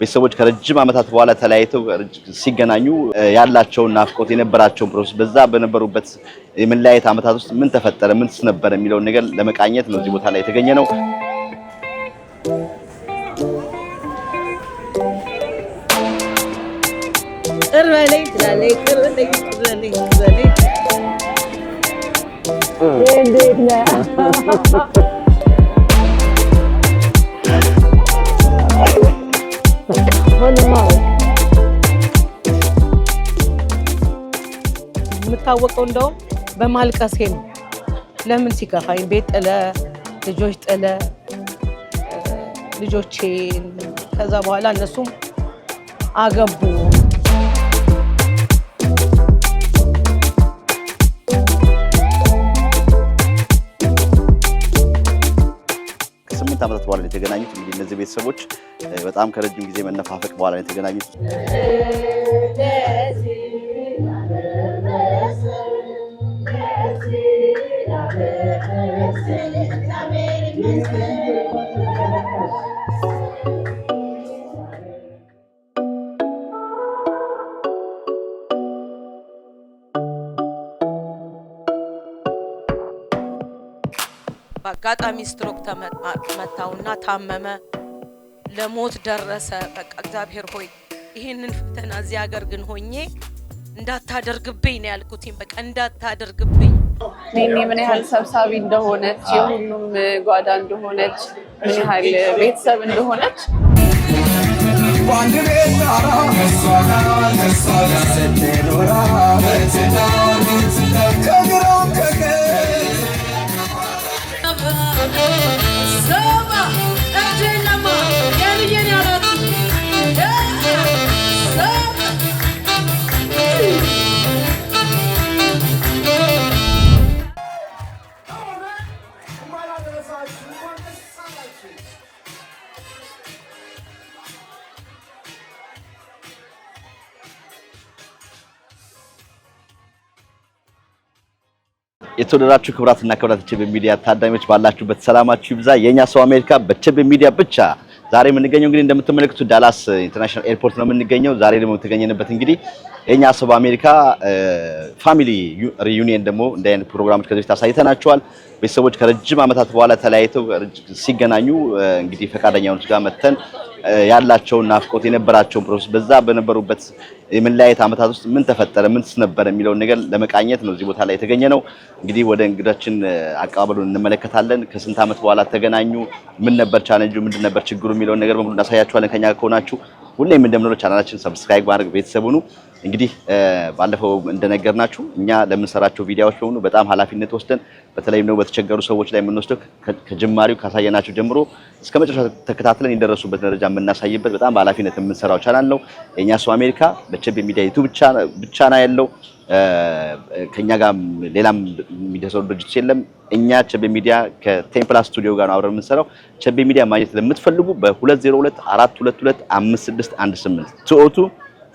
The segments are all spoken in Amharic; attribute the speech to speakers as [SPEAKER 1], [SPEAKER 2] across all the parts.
[SPEAKER 1] ቤተሰቦች ከረጅም ዓመታት በኋላ ተለያይተው ሲገናኙ ያላቸው ናፍቆት የነበራቸው ፕሮሰስ በዛ በነበሩበት የመለያየት ዓመታት ውስጥ ምን ተፈጠረ ምን ነበር የሚለው ነገር ለመቃኘት ነው እዚህ ቦታ ላይ የተገኘ ነው።
[SPEAKER 2] የምታወቀው እንደውም በማልቀሴ ነው። ለምን ሲከፋኝ ቤት ጥለ ልጆች ጥለ ልጆቼን ከዛ በኋላ እነሱም አገቡ።
[SPEAKER 1] ከ8 ዓመታት በኋላ የተገናኙት እንግዲህ እነዚህ ቤተሰቦች በጣም ከረጅም ጊዜ መነፋፈቅ በኋላ የተገናኙት
[SPEAKER 2] በአጋጣሚ ስትሮክ ተመታውና ታመመ፣ ለሞት ደረሰ። በቃ እግዚአብሔር ሆይ ይሄንን ፈተና እዚህ ሀገር ግን ሆኜ እንዳታደርግብኝ ነው ያልኩት። በቃ እንዳታደርግብኝ።
[SPEAKER 3] ኔኔ ምን ያህል ሰብሳቢ እንደሆነች፣ የሁሉም ጓዳ እንደሆነች፣ ምን ያህል ቤተሰብ እንደሆነች ባንድ ቤት ታራ መስዋዕት ስትኖራ ከግራም ከቀኝ ሰባ እጅለማ የልየን ያላት
[SPEAKER 1] የተወደዳችሁ ክብራትና ክብራት ቸቤ ሚዲያ ታዳሚዎች ባላችሁበት ሰላማችሁ ይብዛ። የኛ ሰው አሜሪካ በቸቤ ሚዲያ ብቻ። ዛሬ የምንገኘው እንግዲህ እንደምትመለከቱት ዳላስ ኢንተርናሽናል ኤርፖርት ነው የምንገኘው። ዛሬ ደግሞ የተገኘንበት እንግዲህ የኛ ሰው አሜሪካ ፋሚሊ ሪዩኒየን ደግሞ እንደ አይነት ፕሮግራሞች ከዚህ በፊት አሳይተናቸዋል። ቤተሰቦች ከረጅም ዓመታት በኋላ ተለያይተው ሲገናኙ እንግዲህ ፈቃደኛ ሆነች ጋር መተን ያላቸው ናፍቆት የነበራቸው ፕሮሰስ በዛ በነበሩበት የመለያየት ዓመታት ውስጥ ምን ተፈጠረ ምን ነበር የሚለው ነገር ለመቃኘት ነው እዚህ ቦታ ላይ የተገኘ ነው። እንግዲህ ወደ እንግዳችን አቀባበሉን እንመለከታለን። ከስንት ዓመት በኋላ ተገናኙ፣ ምን ነበር ቻሌንጁ፣ ምንድን ነበር ችግሩ የሚለው ነገር በሙሉ እናሳያችኋለን። ከኛ ከሆናችሁ ሁሌም እንደምንለው ቻናላችን ሰብስክራይብ ማድረግ ቤተሰብ ሁኑ። እንግዲህ ባለፈው እንደነገርናችሁ እኛ ለምንሰራቸው ቪዲዮዎች በሙሉ በጣም ኃላፊነት ወስደን በተለይም ነው በተቸገሩ ሰዎች ላይ የምንወስደው ከጅማሬው ካሳየናቸው ጀምሮ እስከ መጨረሻ ተከታትለን የደረሱበት ደረጃ የምናሳይበት በጣም በኃላፊነት የምንሰራው ቻናል ነው። የኛ ሰው አሜሪካ በቸቤ ሚዲያ ዩቲዩብ ብቻ ነው ያለው። ከኛ ጋር ሌላም የሚደሰው ድርጅት የለም። እኛ ቸቤ ሚዲያ ከቴምፕላ ስቱዲዮ ጋር ነው አብረን የምንሰራው። ቸቤ ሚዲያ ማግኘት ለምትፈልጉ በ202 422 5618 202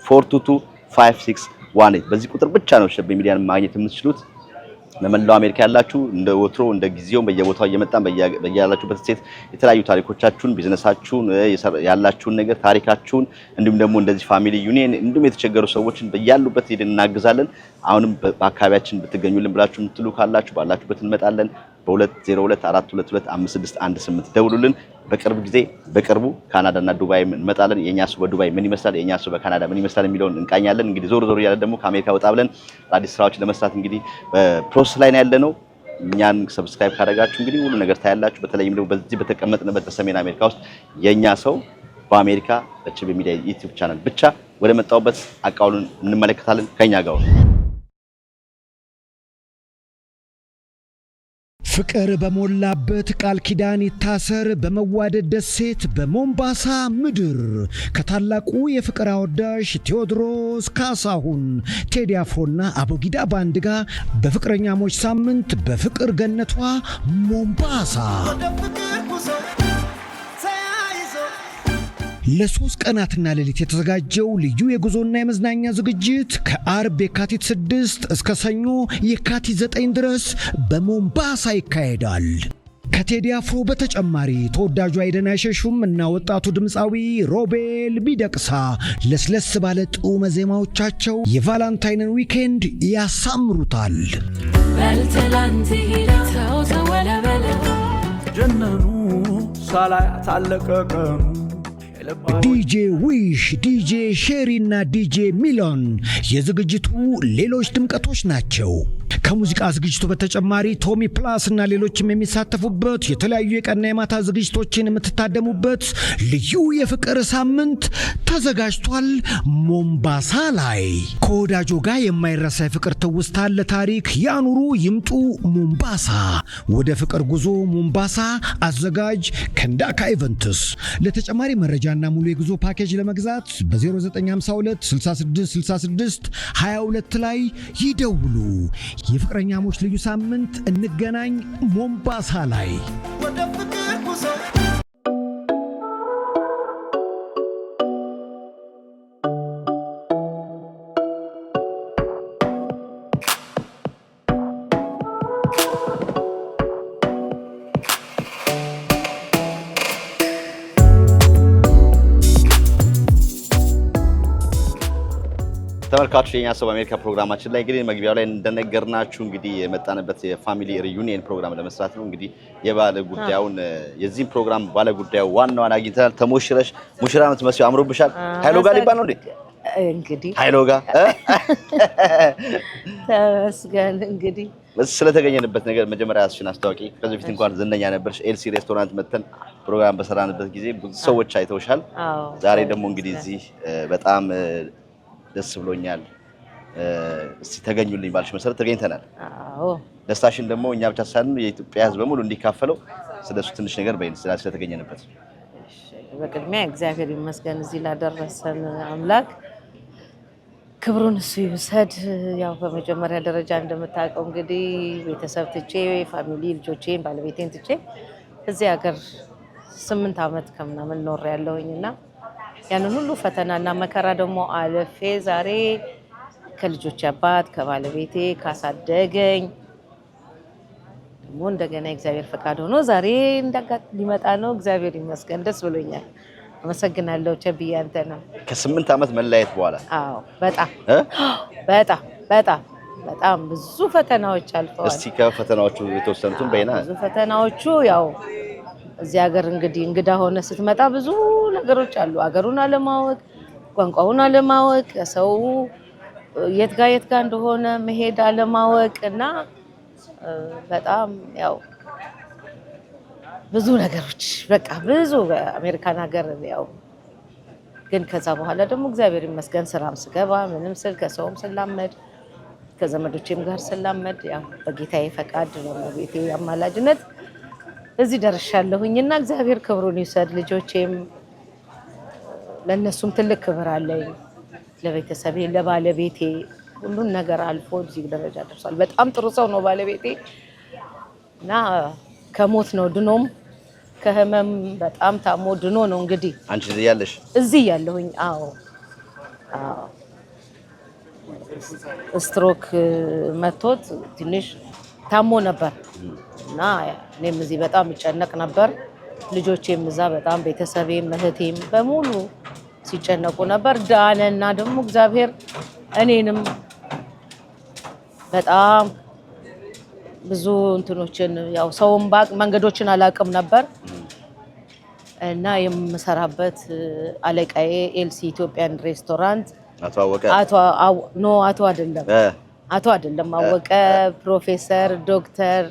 [SPEAKER 1] 422 5618 በዚህ ቁጥር ብቻ ነው ቸቤ ሚዲያን ማግኘት የምትችሉት። ለመላው አሜሪካ ያላችሁ እንደ ወትሮ እንደ ጊዜው በየቦታው እየመጣን በያላችሁበት ስቴት የተለያዩ ታሪኮቻችሁን፣ ቢዝነሳችሁን፣ ያላችሁን ነገር ታሪካችሁን እንዲሁም ደግሞ እንደዚህ ፋሚሊ ዩኒየን እንዲሁም የተቸገሩ ሰዎችን በያሉበት ሄደን እናግዛለን። አሁንም በአካባቢያችን ብትገኙልን ብላችሁ የምትሉ ካላችሁ ባላችሁበት እንመጣለን። በ202 422 5618 ደውሉልን። በቅርቡ ካናዳና ዱባይ እንመጣለን። የኛ ሰው በዱባይ ምን ይመስላል፣ የኛ ሰው በካናዳ ምን ይመስላል የሚለውን እንቃኛለን። እንግዲህ ዞር እያለ ደግሞ ከአሜሪካ ወጣ ብለን አዲስ ስራዎች ለመስራት እንግዲህ በፕሮሰስ ላይ ነው ያለነው። እኛን ሰብስክራይብ ካደረጋችሁ እንግዲህ ሁሉ ነገር ታያላችሁ። በተለይም ደግሞ በዚህ በተቀመጥንበት በሰሜን አሜሪካ ውስጥ የኛ ሰው በአሜሪካ በቸቤ ሚዲያ ዩቲዩብ ቻናል ብቻ ወደ መጣውበት አቃውሉን እንመለከታለን። ከኛ ጋር
[SPEAKER 4] ፍቅር በሞላበት ቃል ኪዳን ይታሰር በመዋደድ ደሴት በሞምባሳ ምድር ከታላቁ የፍቅር አወዳሽ ቴዎድሮስ ካሳሁን ቴዲ አፍሮና አቦጊዳ ባንድ ጋር በፍቅረኛሞች ሳምንት በፍቅር ገነቷ ሞምባሳ ለሶስት ቀናትና ሌሊት የተዘጋጀው ልዩ የጉዞና የመዝናኛ ዝግጅት ከአርብ የካቲት 6 እስከ ሰኞ የካቲት 9 ድረስ በሞምባሳ ይካሄዳል። ከቴዲ አፍሮ በተጨማሪ ተወዳጁ አይደን አይሸሹም እና ወጣቱ ድምፃዊ ሮቤል ሚደቅሳ ለስለስ ባለ ጡመ ዜማዎቻቸው የቫላንታይንን ዊኬንድ ያሳምሩታል። በልተላንት ሂዳው ተወለበለ ጀነኑ ሳላይ ታለቀቀኑ ዲጄ ዊሽ ዲጄ ሼሪ እና ዲጄ ሚሎን የዝግጅቱ ሌሎች ድምቀቶች ናቸው። ከሙዚቃ ዝግጅቱ በተጨማሪ ቶሚ ፕላስ እና ሌሎችም የሚሳተፉበት የተለያዩ የቀና የማታ ዝግጅቶችን የምትታደሙበት ልዩ የፍቅር ሳምንት ተዘጋጅቷል። ሞምባሳ ላይ ከወዳጆ ጋር የማይረሳ የፍቅር ትውስታ ለታሪክ ያኑሩ። ይምጡ ሞምባሳ። ወደ ፍቅር ጉዞ ሞምባሳ። አዘጋጅ ከንዳካ ኢቨንትስ። ለተጨማሪ መረጃና ሙሉ የጉዞ ፓኬጅ ለመግዛት በ0952 66 66 22 ላይ ይደውሉ። የፍቅረኛሞች ልዩ ሳምንት እንገናኝ ሞምባሳ ላይ።
[SPEAKER 1] ተመልካቾች የኛ ሰው በአሜሪካ ፕሮግራማችን ላይ እንግዲህ መግቢያው ላይ እንደነገርናችሁ እንግዲህ የመጣንበት የፋሚሊ ሪዩኒየን ፕሮግራም ለመስራት ነው። እንግዲህ የባለ ጉዳዩን የዚህ ፕሮግራም ባለ ጉዳዩ ዋናውን አግኝተናል። ተሞሽረሽ ሙሽራ የምትመስዪው አምሮብሻል። ሃይሎ ጋር ሊባል ነው እንዴ?
[SPEAKER 3] እንግዲህ
[SPEAKER 1] ሃይሎ ጋር
[SPEAKER 3] ተመስገን። እንግዲህ
[SPEAKER 1] ስለተገኘንበት ነገር መጀመሪያ ራስሽን አስተዋውቂ። ከዚህ በፊት እንኳን ዝነኛ ነበርሽ። ኤልሲ ሬስቶራንት መተን ፕሮግራም በሰራንበት ጊዜ ብዙ ሰዎች አይተውሻል። ዛሬ ደግሞ እንግዲህ እዚህ በጣም ደስ ብሎኛል። እስቲ ተገኙልኝ ባልሽ መሰረት ተገኝተናል።
[SPEAKER 3] አዎ
[SPEAKER 1] ደስታሽን ደግሞ እኛ ብቻ ሳይሆን የኢትዮጵያ ሕዝብ በሙሉ እንዲካፈለው ስለሱ ትንሽ ነገር በይን ስለተገኘንበት።
[SPEAKER 3] በቅድሚያ እግዚአብሔር ይመስገን እዚህ ላደረሰን አምላክ ክብሩን እሱ ይውሰድ። ያው በመጀመሪያ ደረጃ እንደምታውቀው እንግዲህ ቤተሰብ ትቼ ፋሚሊ ልጆቼን ባለቤቴን ትቼ እዚህ ሀገር 8 ዓመት ከምናምን ኖር ያለሁኝና ያንን ሁሉ ፈተናና መከራ ደግሞ አለፌ ዛሬ ከልጆች አባት ከባለቤቴ ካሳደገኝ ደግሞ እንደገና እግዚአብሔር ፈቃድ ሆኖ ዛሬ እንዳጋጥ ሊመጣ ነው። እግዚአብሔር ይመስገን ደስ ብሎኛል። አመሰግናለሁ። ቸብዬ አንተ ነው
[SPEAKER 1] ከ8 ዓመት መለያየት በኋላ
[SPEAKER 3] አዎ በጣም ብዙ ፈተናዎች አልፈዋል።
[SPEAKER 1] እስቲ ከፈተናዎቹ የተወሰኑትን በይና።
[SPEAKER 3] ብዙ ፈተናዎቹ ያው እዚህ ሀገር እንግዲህ እንግዳ ሆነ ስትመጣ ብዙ ነገሮች አሉ። ሀገሩን አለማወቅ፣ ቋንቋውን አለማወቅ፣ ሰው የት ጋር እንደሆነ መሄድ አለማወቅ እና በጣም ያው ብዙ ነገሮች በቃ ብዙ በአሜሪካን ሀገር ያው ግን ከዛ በኋላ ደግሞ እግዚአብሔር ይመስገን ስራም ስገባ ምንም ስል ከሰውም ስላመድ ከዘመዶቼም ጋር ስላመድ ያው በጌታዬ ፈቃድ ነው ቤቴ አማላጅነት እዚህ ደርሻለሁኝና እግዚአብሔር ክብሩን ይውሰድ። ልጆቼም ለነሱም ትልቅ ክብር አለኝ። ለቤተሰቤ ለባለቤቴ ሁሉን ነገር አልፎ እዚህ ደረጃ ደርሷል። በጣም ጥሩ ሰው ነው ባለቤቴ እና ከሞት ነው ድኖም ከህመም በጣም ታሞ ድኖ ነው እንግዲህ
[SPEAKER 1] አንቺ እዚህ ያለሁኝ።
[SPEAKER 3] አዎ ስትሮክ መቶት ትንሽ ታሞ ነበር እና እኔም እዚህ በጣም እጨነቅ ነበር። ልጆቼም እዛ በጣም ቤተሰቤም እህቴም በሙሉ ሲጨነቁ ነበር። ዳነና ደግሞ እግዚአብሔር እኔንም በጣም ብዙ እንትኖችን ያው ሰውም ባቅ መንገዶችን አላቅም ነበር እና የምሰራበት አለቃዬ ኤልሲ ኢትዮጵያን ሬስቶራንት አቶ አይደለም አወቀ ፕሮፌሰር ዶክተር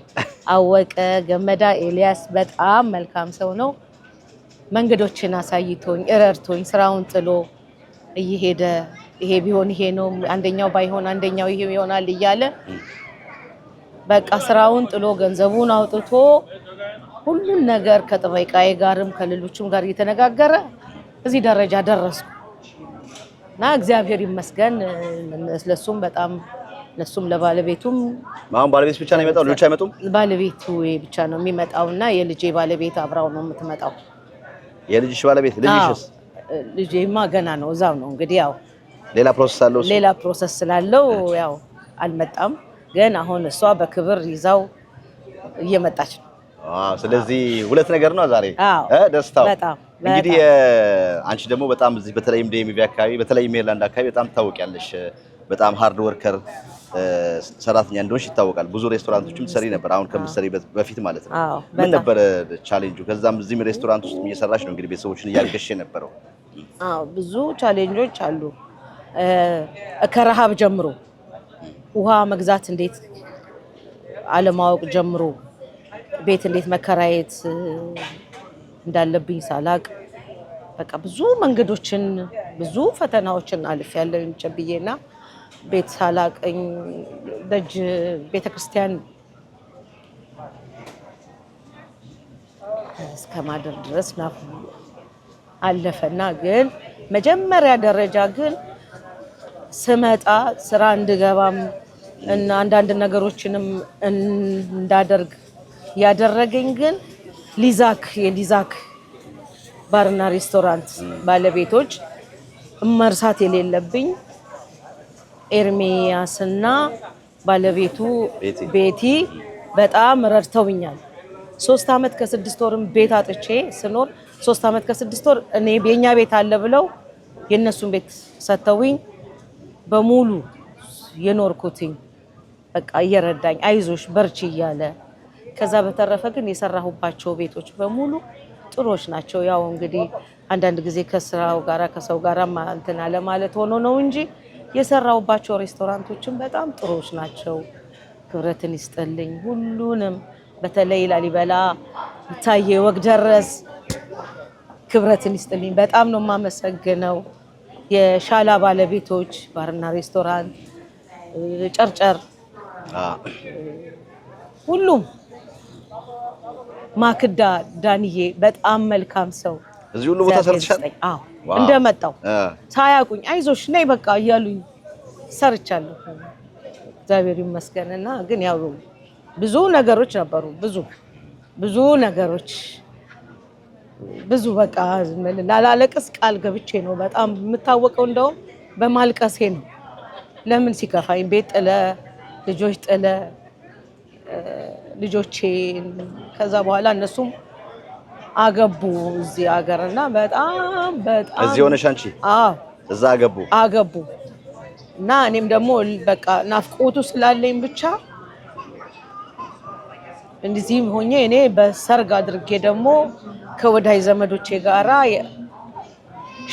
[SPEAKER 3] አወቀ ገመዳ ኤልያስ በጣም መልካም ሰው ነው። መንገዶችን አሳይቶኝ እረድቶኝ ስራውን ጥሎ እየሄደ ይሄ ቢሆን ይሄ ነው አንደኛው ባይሆን አንደኛው ይሄ ይሆናል እያለ በቃ ስራውን ጥሎ ገንዘቡን አውጥቶ ሁሉን ነገር ከጥበቃዬ ጋርም ከሌሎችም ጋር እየተነጋገረ እዚህ ደረጃ ደረስኩ እና እግዚአብሔር ይመስገን። ለሱም በጣም ለሱም ለባለቤቱም
[SPEAKER 1] ማን ባለቤት ብቻ ነው የሚመጣው? ልጆች አይመጡም?
[SPEAKER 3] ባለቤቱ ብቻ ነው የሚመጣውና የልጄ ባለቤት አብራው ነው የምትመጣው።
[SPEAKER 1] የልጅሽ ባለቤት? ልጅሽስ?
[SPEAKER 3] ልጄማ ገና ነው እዛው ነው እንግዲህ ያው
[SPEAKER 1] ሌላ ፕሮሰስ አለው።
[SPEAKER 3] ሌላ ፕሮሰስ ስላለው ያው አልመጣም። ግን አሁን እሷ በክብር ይዛው እየመጣች ነው።
[SPEAKER 1] ስለዚህ ሁለት ነገር ነው ዛሬ ደስታው። እንግዲህ አንቺ ደግሞ በጣም እዚህ በተለይም ዲኤምቪ አካባቢ በተለይም ሜሪላንድ አካባቢ በጣም ታውቂያለሽ። በጣም ሃርድ ወርከር ሰራተኛ እንደሆንሽ ይታወቃል። ብዙ ሬስቶራንቶችም ሰሪ ነበር አሁን ከምትሰሪ በፊት ማለት ነው። ምን ነበር ቻሌንጁ? ከዛም እዚህም ሬስቶራንት ውስጥ እየሰራሽ ነው እንግዲህ ቤተሰቦችን እያገሽ የነበረው።
[SPEAKER 3] ብዙ ቻሌንጆች አሉ። ከረሃብ ጀምሮ ውሃ መግዛት እንዴት አለማወቅ ጀምሮ ቤት እንዴት መከራየት እንዳለብኝ ሳላቅ በቃ ብዙ መንገዶችን ብዙ ፈተናዎችን አልፌያለሁ ጨብዬና ቤት ሳላቀኝ ደጅ ቤተክርስቲያን እስከማደር ድረስ ናፍ አለፈና ግን መጀመሪያ ደረጃ ግን ስመጣ ስራ እንድገባም እና አንዳንድ ነገሮችንም እንዳደርግ ያደረገኝ ግን የሊዛክ ባርና ሬስቶራንት ባለቤቶች መርሳት የሌለብኝ ኤርሚያስና ባለቤቱ ቤቲ በጣም ረድተውኛል። 3 አመት ከ6 ወርም ቤት አጥቼ ስኖር 3 አመት ከ6 ወር እኔ የኛ ቤት አለ ብለው የነሱን ቤት ሰተውኝ በሙሉ የኖርኩትኝ በቃ እየረዳኝ አይዞሽ በርቺ እያለ ከዛ በተረፈ ግን የሰራሁባቸው ቤቶች በሙሉ ጥሩዎች ናቸው። ያው እንግዲህ አንዳንድ ጊዜ ከስራው ጋራ ከሰው ጋራ እንትን አለ ማለት ሆኖ ነው እንጂ የሰራሁባቸው ሬስቶራንቶችም በጣም ጥሩዎች ናቸው። ክብረትን ይስጥልኝ ሁሉንም። በተለይ ላሊበላ ታዬ ወግደረስ ክብረትን ይስጥልኝ በጣም ነው የማመሰግነው። የሻላ ባለቤቶች ባርና ሬስቶራንት ጨርጨር ሁሉም ማክዳ ዳንዬ በጣም መልካም ሰው።
[SPEAKER 1] እዚህ ሁሉ ቦታ ሰርተሻል?
[SPEAKER 3] አዎ እንደመጣው ሳያቁኝ አይዞሽ ነይ በቃ እያሉኝ ሰርቻለሁ። እግዚአብሔር ይመስገንና ግን ያው ብዙ ነገሮች ነበሩ። ብዙ ነገሮች ብዙ በቃ ላለቅስ ቃል ገብቼ ነው በጣም የምታወቀው እንደውም በማልቀሴ ነው። ለምን ሲከፋኝ ቤት ጥለ ልጆች ጥለ ልጆቼ ከዛ በኋላ እነሱም አገቡ እዚህ ሀገርና በጣም
[SPEAKER 1] እዚህ ሆነሽ አንቺ እዛ አገቡ እና እኔም ደግሞ በቃ ናፍቆቱ ስላለኝ ብቻ እንደዚህም ሆኜ እኔ በሰርግ አድርጌ ደግሞ ከወዳጅ ዘመዶቼ ጋራ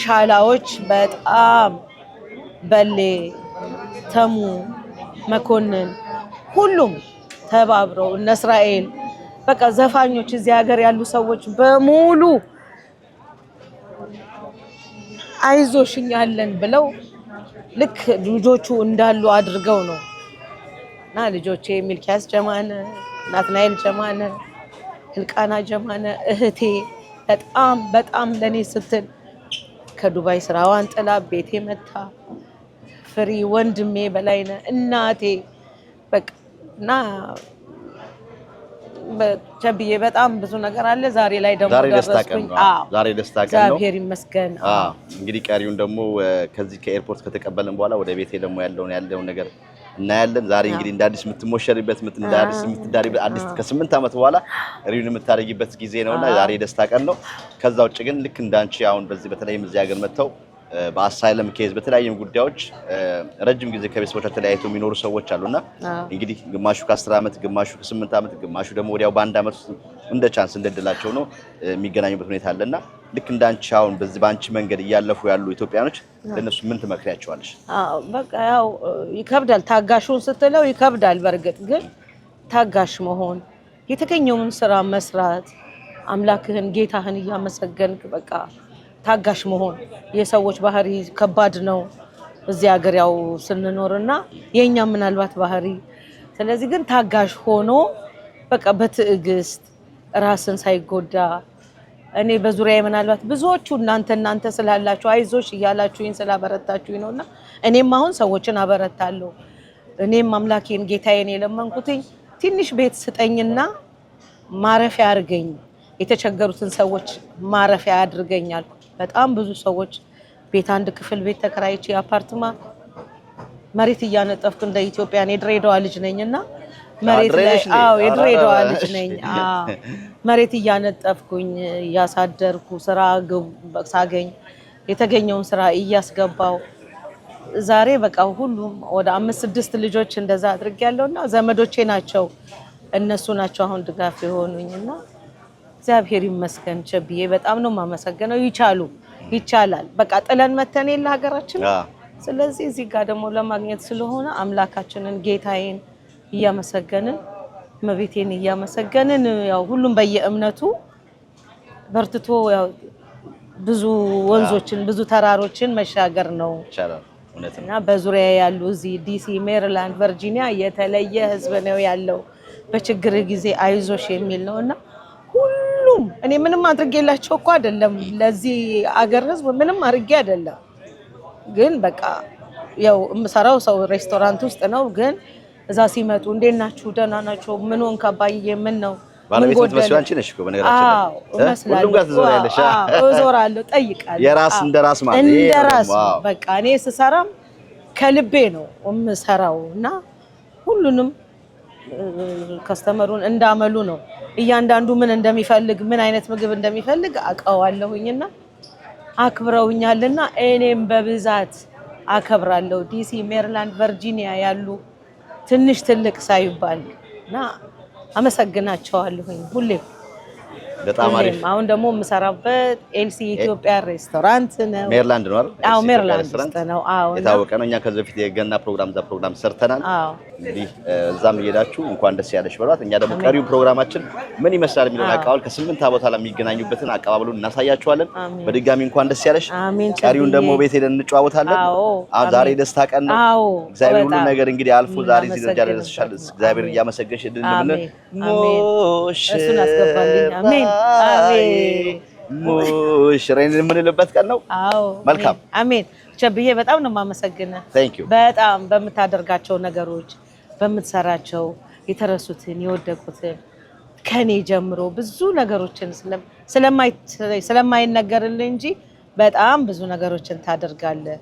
[SPEAKER 1] ሻላዎች በጣም በሌ ተሙ መኮንን ሁሉም ተባብረው እነ እስራኤል በቃ ዘፋኞች እዚህ ሀገር ያሉ ሰዎች በሙሉ አይዞሽኝ ያለን ብለው ልክ ልጆቹ እንዳሉ አድርገው ነው እና ልጆቼ ሚልኪያስ ጀማነ ናትናኤል ጀማነ ህልቃና ጀማነ እህቴ በጣም ለኔ ስትል ከዱባይ ስራዋን ጥላ ቤቴ መታ ፍሪ ወንድሜ በላይነ እናቴ በቃ እና ቸብዬ በጣም ብዙ ነገር አለ። ዛሬ ላይ ደግሞ ደረስኩኝ። ዛሬ ደስታ ቀን ነው።
[SPEAKER 3] እግዚአብሔር ይመስገን።
[SPEAKER 1] እንግዲህ ቀሪውን ደግሞ ከዚህ ከኤርፖርት ከተቀበልን በኋላ ወደ ቤቴ ደግሞ ያለውን ነገር እናያለን። ዛሬ እንግዲህ እንደ አዲስ የምትሞሸሪበት እንደ አዲስ የምትዳሪበት አዲስ ከ8 አመት በኋላ ሪዩን የምታደርጊበት ጊዜ ነውና ዛሬ ደስታ ቀን ነው። ከዛ ውጭ ግን ልክ እንዳንቺ አሁን በተለይም እዚህ ሀገር መጥተው በአሳይለም ኬዝ በተለያዩ ጉዳዮች ረጅም ጊዜ ከቤተሰቦቻቸው ተለያይተው የሚኖሩ ሰዎች አሉና እንግዲህ ግማሹ ከ10 አመት ግማሹ ከ8 አመት ግማሹ ደግሞ ወዲያው በአንድ አመት እንደ ቻንስ እንደድላቸው ነው የሚገናኙበት ሁኔታ አለና ልክ እንዳንቺ አሁን በአንቺ መንገድ እያለፉ ያሉ ኢትዮጵያኖች ለነሱ ምን ትመክሪያቸዋለሽ?
[SPEAKER 3] በቃ ያው ይከብዳል። ታጋሹን ስትለው ይከብዳል። በርግጥ ግን ታጋሽ መሆን የተገኘውን ስራ መስራት አምላክህን ጌታህን እያመሰገንክ በቃ ታጋሽ መሆን። የሰዎች ባህሪ ከባድ ነው እዚህ ሀገር ያው ስንኖርና የኛ ምናልባት ባህሪ ስለዚህ ግን ታጋሽ ሆኖ በቃ በትዕግስት ራስን ሳይጎዳ እኔ በዙሪያዬ ምናልባት ብዙዎቹ እናንተ ስላላችሁ አይዞሽ እያላችሁኝ ስላበረታችሁኝ ነውና እኔም አሁን ሰዎችን አበረታለሁ። እኔም አምላኬን ጌታዬን የለመንኩትኝ ትንሽ ቤት ስጠኝና ማረፊያ አድርገኝ፣ የተቸገሩትን ሰዎች ማረፊያ አድርገኛል። በጣም ብዙ ሰዎች ቤት አንድ ክፍል ቤት ተከራይቼ አፓርትማ መሬት እያነጠፍኩ እንደ ኢትዮጵያ እኔ ድሬዳዋ ልጅ ነኝና መሬት ላይ የድሬዳዋ ልጅ ነኝ። መሬት እያነጠፍኩኝ እያሳደርኩ ስራ ሳገኝ የተገኘውን ስራ እያስገባው ዛሬ በቃ ሁሉም ወደ 5-6 ልጆች እንደዛ አድርጌያለሁና ዘመዶቼ ናቸው እነሱ ናቸው አሁን ድጋፍ የሆኑኝና እግዚአብሔር ይመስገን። ቸብዬ በጣም ነው የማመሰግነው። ይቻላል በቃ ጥለን መተን የለ ሀገራችን። ስለዚህ እዚህ ጋር ደግሞ ለማግኘት ስለሆነ አምላካችንን ጌታዬን እያመሰገንን መቤቴን እያመሰገንን ያው ሁሉም በየእምነቱ በርትቶ ያው ብዙ ወንዞችን ብዙ ተራሮችን መሻገር ነው እና በዙሪያ ያሉ እዚህ ዲሲ፣ ሜሪላንድ፣ ቨርጂኒያ የተለየ ህዝብ ነው ያለው። በችግር ጊዜ አይዞሽ የሚል ነውና ሁሉም እኔ ምንም አድርጌላቸው እኮ አይደለም ለዚህ አገር ህዝብ ምንም አድርጌ አይደለም። ግን በቃ ያው የምሰራው ሰው ሬስቶራንት ውስጥ ነው። ግን እዛ ሲመጡ እንዴት ናችሁ? ደህና ናቸው? ምን ሆንክ አባዬ? ምን ነው
[SPEAKER 1] ባለቤት የምትመስለው አንቺ ነሽ እኮ በነገራችን ላይ። ሁሉም ጋር ትዞሪያለሽ።
[SPEAKER 3] እዞራለሁ፣ ጠይቃለሁ።
[SPEAKER 1] የራስ እንደራስ ማለት
[SPEAKER 3] እንደራስ በቃ እኔ ስሰራም ከልቤ ነው የምሰራው እና ሁሉንም ከስተመሩን እንዳመሉ ነው። እያንዳንዱ ምን እንደሚፈልግ ምን አይነት ምግብ እንደሚፈልግ አውቀዋለሁኝና አክብረውኛልና እኔም በብዛት አከብራለሁ። ዲሲ፣ ሜሪላንድ፣ ቨርጂኒያ ያሉ ትንሽ ትልቅ ሳይባልና አመሰግናቸዋለሁኝ ሁሌም።
[SPEAKER 1] በጣም አሪፍ።
[SPEAKER 3] አሁን ደግሞ የምሰራበት ኤልሲ ኢትዮጵያ ሬስቶራንት ነው።
[SPEAKER 1] ሜሪላንድ ነው አይደል?
[SPEAKER 3] አዎ ሜሪላንድ ውስጥ ነው። አዎ
[SPEAKER 1] የታወቀ ነው። እኛ ከዚህ በፊት የገና ፕሮግራም ሰርተናል። እንግዲህ እዛም እየሄዳችሁ እንኳን ደስ ያለሽ በሏት። እኛ ደግሞ ቀሪው ፕሮግራማችን ምን ይመስላል የሚለውን አቀባበል ከ8 ዓመት በኋላ የሚገናኙበትን አቀባበሉን እናሳያችኋለን። በድጋሚ እንኳን ደስ ያለሽ። ቀሪውን ደግሞ ቤት ሄደን እንጨዋወታለን። ዛሬ ደስታ ቀን ነው። እግዚአብሔር ሁሉ ነገር እንግዲህ አልፎ ዛሬ እዚህ ደረጃ ደርሰሻል። እግዚአብሔር እያመሰገንሽ እንድንምን ሞሽ
[SPEAKER 3] እሱን አስገባልኝ። አሜን
[SPEAKER 1] ሙሽሬን የምንልበት ቀን ነው። መልካም
[SPEAKER 3] አሜን። ቸብዬ በጣም ነው የማመሰግነው። በጣም በምታደርጋቸው ነገሮች በምትሰራቸው የተረሱትን የወደቁትን ከኔ ጀምሮ ብዙ ነገሮችን ስለማይነገርልህ እንጂ በጣም ብዙ ነገሮችን ታደርጋለህ።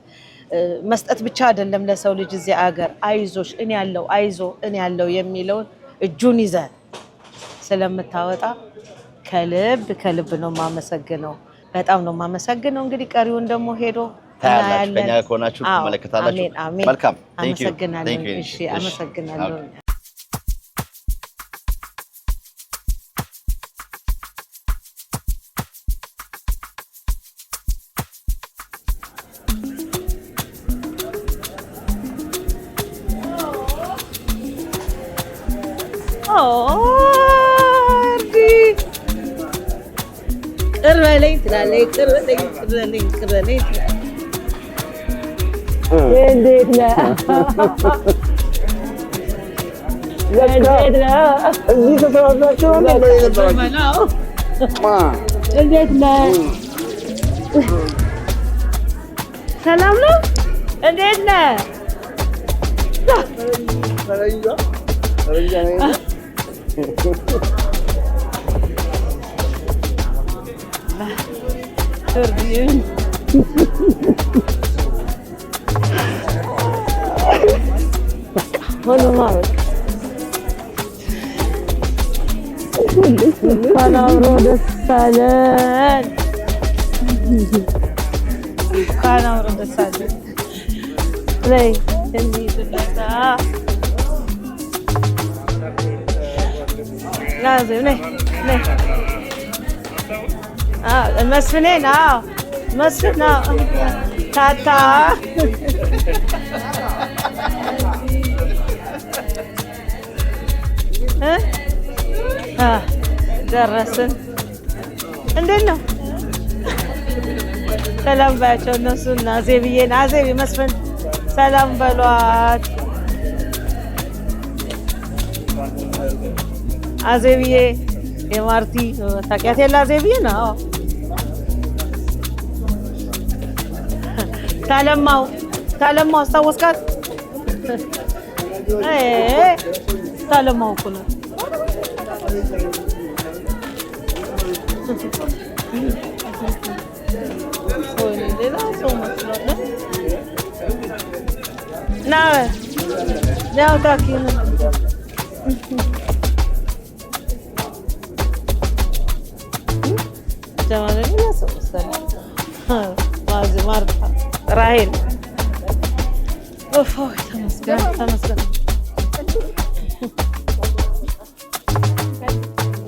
[SPEAKER 3] መስጠት ብቻ አይደለም ለሰው ልጅ እዚህ አገር አይዞሽ እኔ ያለው አይዞ እኔ ያለው የሚለውን እጁን ይዘህ ስለምታወጣ ከልብ ነው የማመሰግነው። በጣም ነው የማመሰግነው። እንግዲህ ቀሪውን ደግሞ ሄዶ
[SPEAKER 1] ታያላችሁ። ከኛ ከሆናችሁ ትመለከታላችሁ። መልካም
[SPEAKER 3] አመሰግናለሁ። እሺ አመሰግናለሁ። ቅርበለኝ ትላለች። ቅርበለኝ ትላለች። እንዴት ነህ? እንዴት ነህ?
[SPEAKER 5] እዚህ ተሰባስባችሁ
[SPEAKER 3] እንዴት ነህ? ሰላም ነው? እንዴት ነህ? ካናብሮ ደስ አለን። ካናብሮ ደስ አለን። ላይ እንዲትለታ لازم ليه المسفنين مسفن تاتا ደረስን። እንዴት ነው? ሰላም ባያቸው እነሱ እና ዜብዬን አዜብ መስፍን ሰላም በሏት። አዜብዬ የማርቲ ታውቂያት የለ አዜብዬ ነው። ታለማው አስታወስካት? ታለማው እኮ ነው። ሌላ ሰው መስሎኝ ነው። ያው ታኪ ነው ራሄል ተመስገን ተመስገን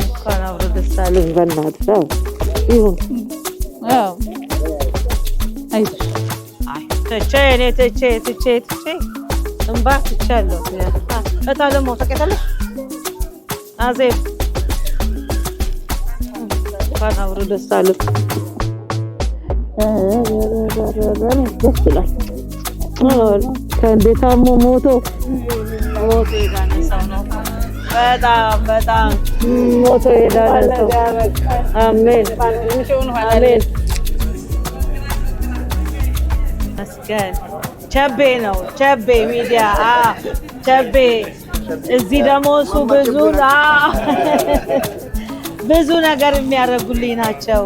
[SPEAKER 3] እንኳን አብሮ ደስ አለኝ በእናትህ ይሁን ትቼ እንባ ትቻለሁ እታለሞ ታውቂያታለሽ አዜብ እንኳን አብሮ ደስ አለኝ ደስ ይላል ከእንዴት ታሞ ሞቶ የዳነ ሰው ነው በጣም ሞቶ የዳነ ሰው አሜን አሜን መስገን ቸቤ ነው ቸቤ ሚዲያ ቸቤ እዚህ ደግሞ እሱ ብዙ ነገር የሚያደርጉልኝ ናቸው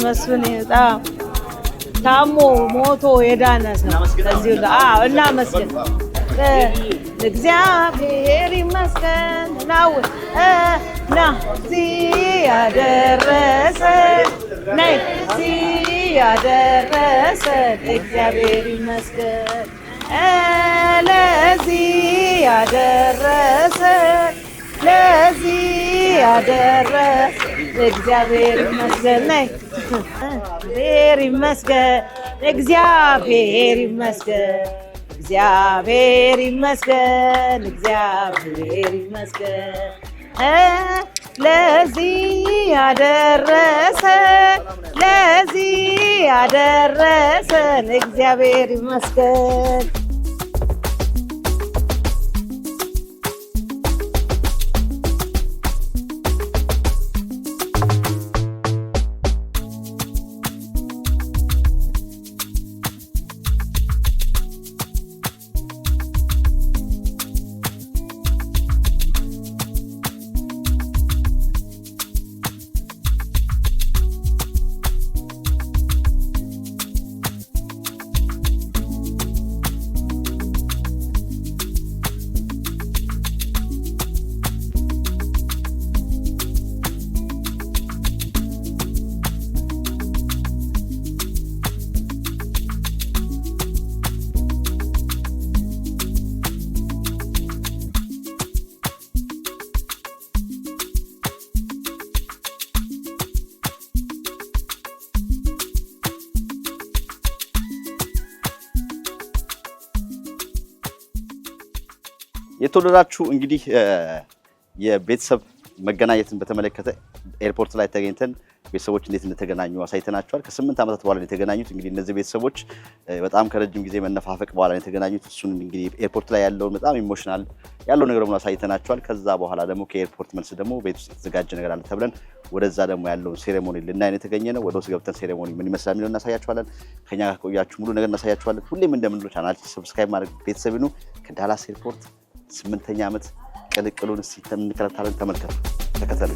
[SPEAKER 3] መስፍን በጣም ታሞ ሞቶ የዳነ ሰው እዚሁ እና መስገን እግዚአብሔር ይመስገን ነው ና ያደረሰን ነይ ያደረሰን እግዚአብሔር ይመስገን ለዚህ ያደረሰን እግዚአብሔር ይመስገን ነይ እግዚአብሔር ይመስገን እግዚአብሔር ይመስገን እግዚአብሔር ይመስገን እግዚአብሔር ይመስገን ለዚህ ያደረሰን እግዚአብሔር ይመስገን
[SPEAKER 1] የተወደዳችሁ እንግዲህ የቤተሰብ መገናኘትን በተመለከተ ኤርፖርት ላይ ተገኝተን ቤተሰቦች እንዴት እንደተገናኙ አሳይተናቸዋል። ከ8 ዓመታት በኋላ ነው የተገናኙት። እንግዲህ እነዚህ ቤተሰቦች በጣም ከረጅም ጊዜ መነፋፈቅ በኋላ ነው የተገናኙት። እሱን እንግዲህ ኤርፖርት ላይ ያለውን በጣም ኢሞሽናል ያለው ነገር ነው አሳይተናቸዋል። ከዛ በኋላ ደግሞ ከኤርፖርት መልስ ደግሞ ቤት ውስጥ የተዘጋጀ ነገር አለ ተብለን ወደዛ ደግሞ ያለውን ሴሬሞኒ ልናይ ነው የተገኘ ነው። ወደ ውስጥ ገብተን ሴሬሞኒ ምን ይመስላል የሚለው እናሳያችኋለን። ከኛ ጋር ቆያችሁ ሙሉ ነገር እናሳያችኋለን። ሁሌም እንደምንለው ቻናላችን ሰብስክራይብ ማድረግ ቤተሰብ ነው። ከዳላስ ኤርፖርት 8ኛ ዓመት ቅልቅሉን እስቲ እንከታተለን። ተመልከቱ፣ ተከተሉ።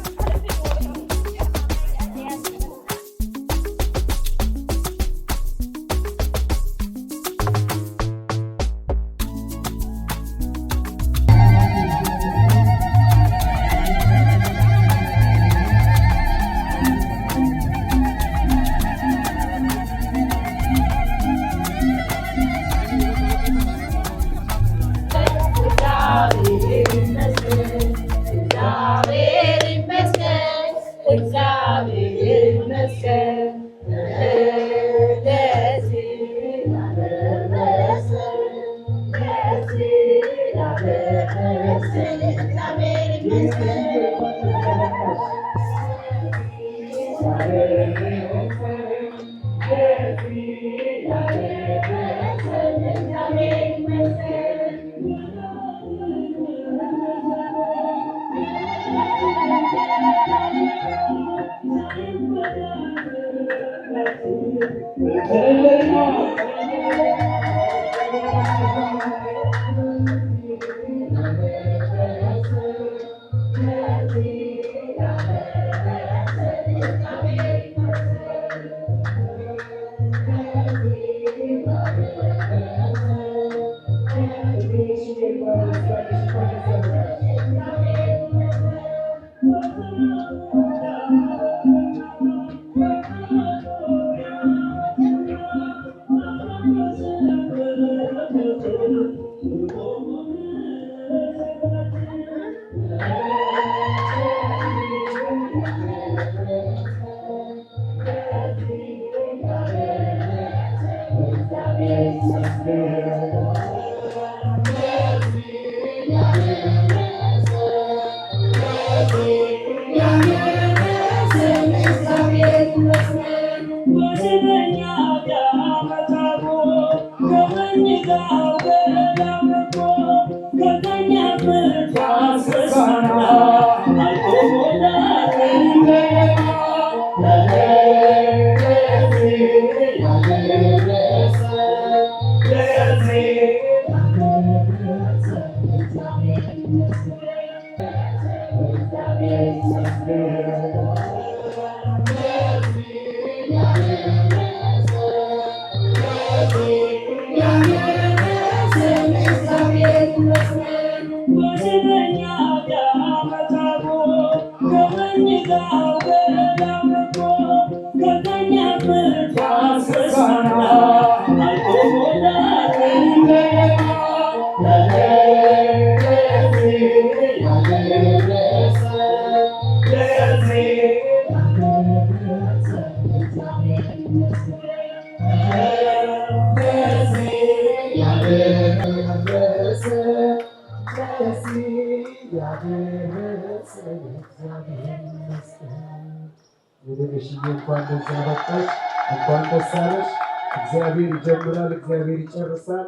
[SPEAKER 6] እግዚአብሔር ይጀምራል፣ እግዚአብሔር ይጨርሳል።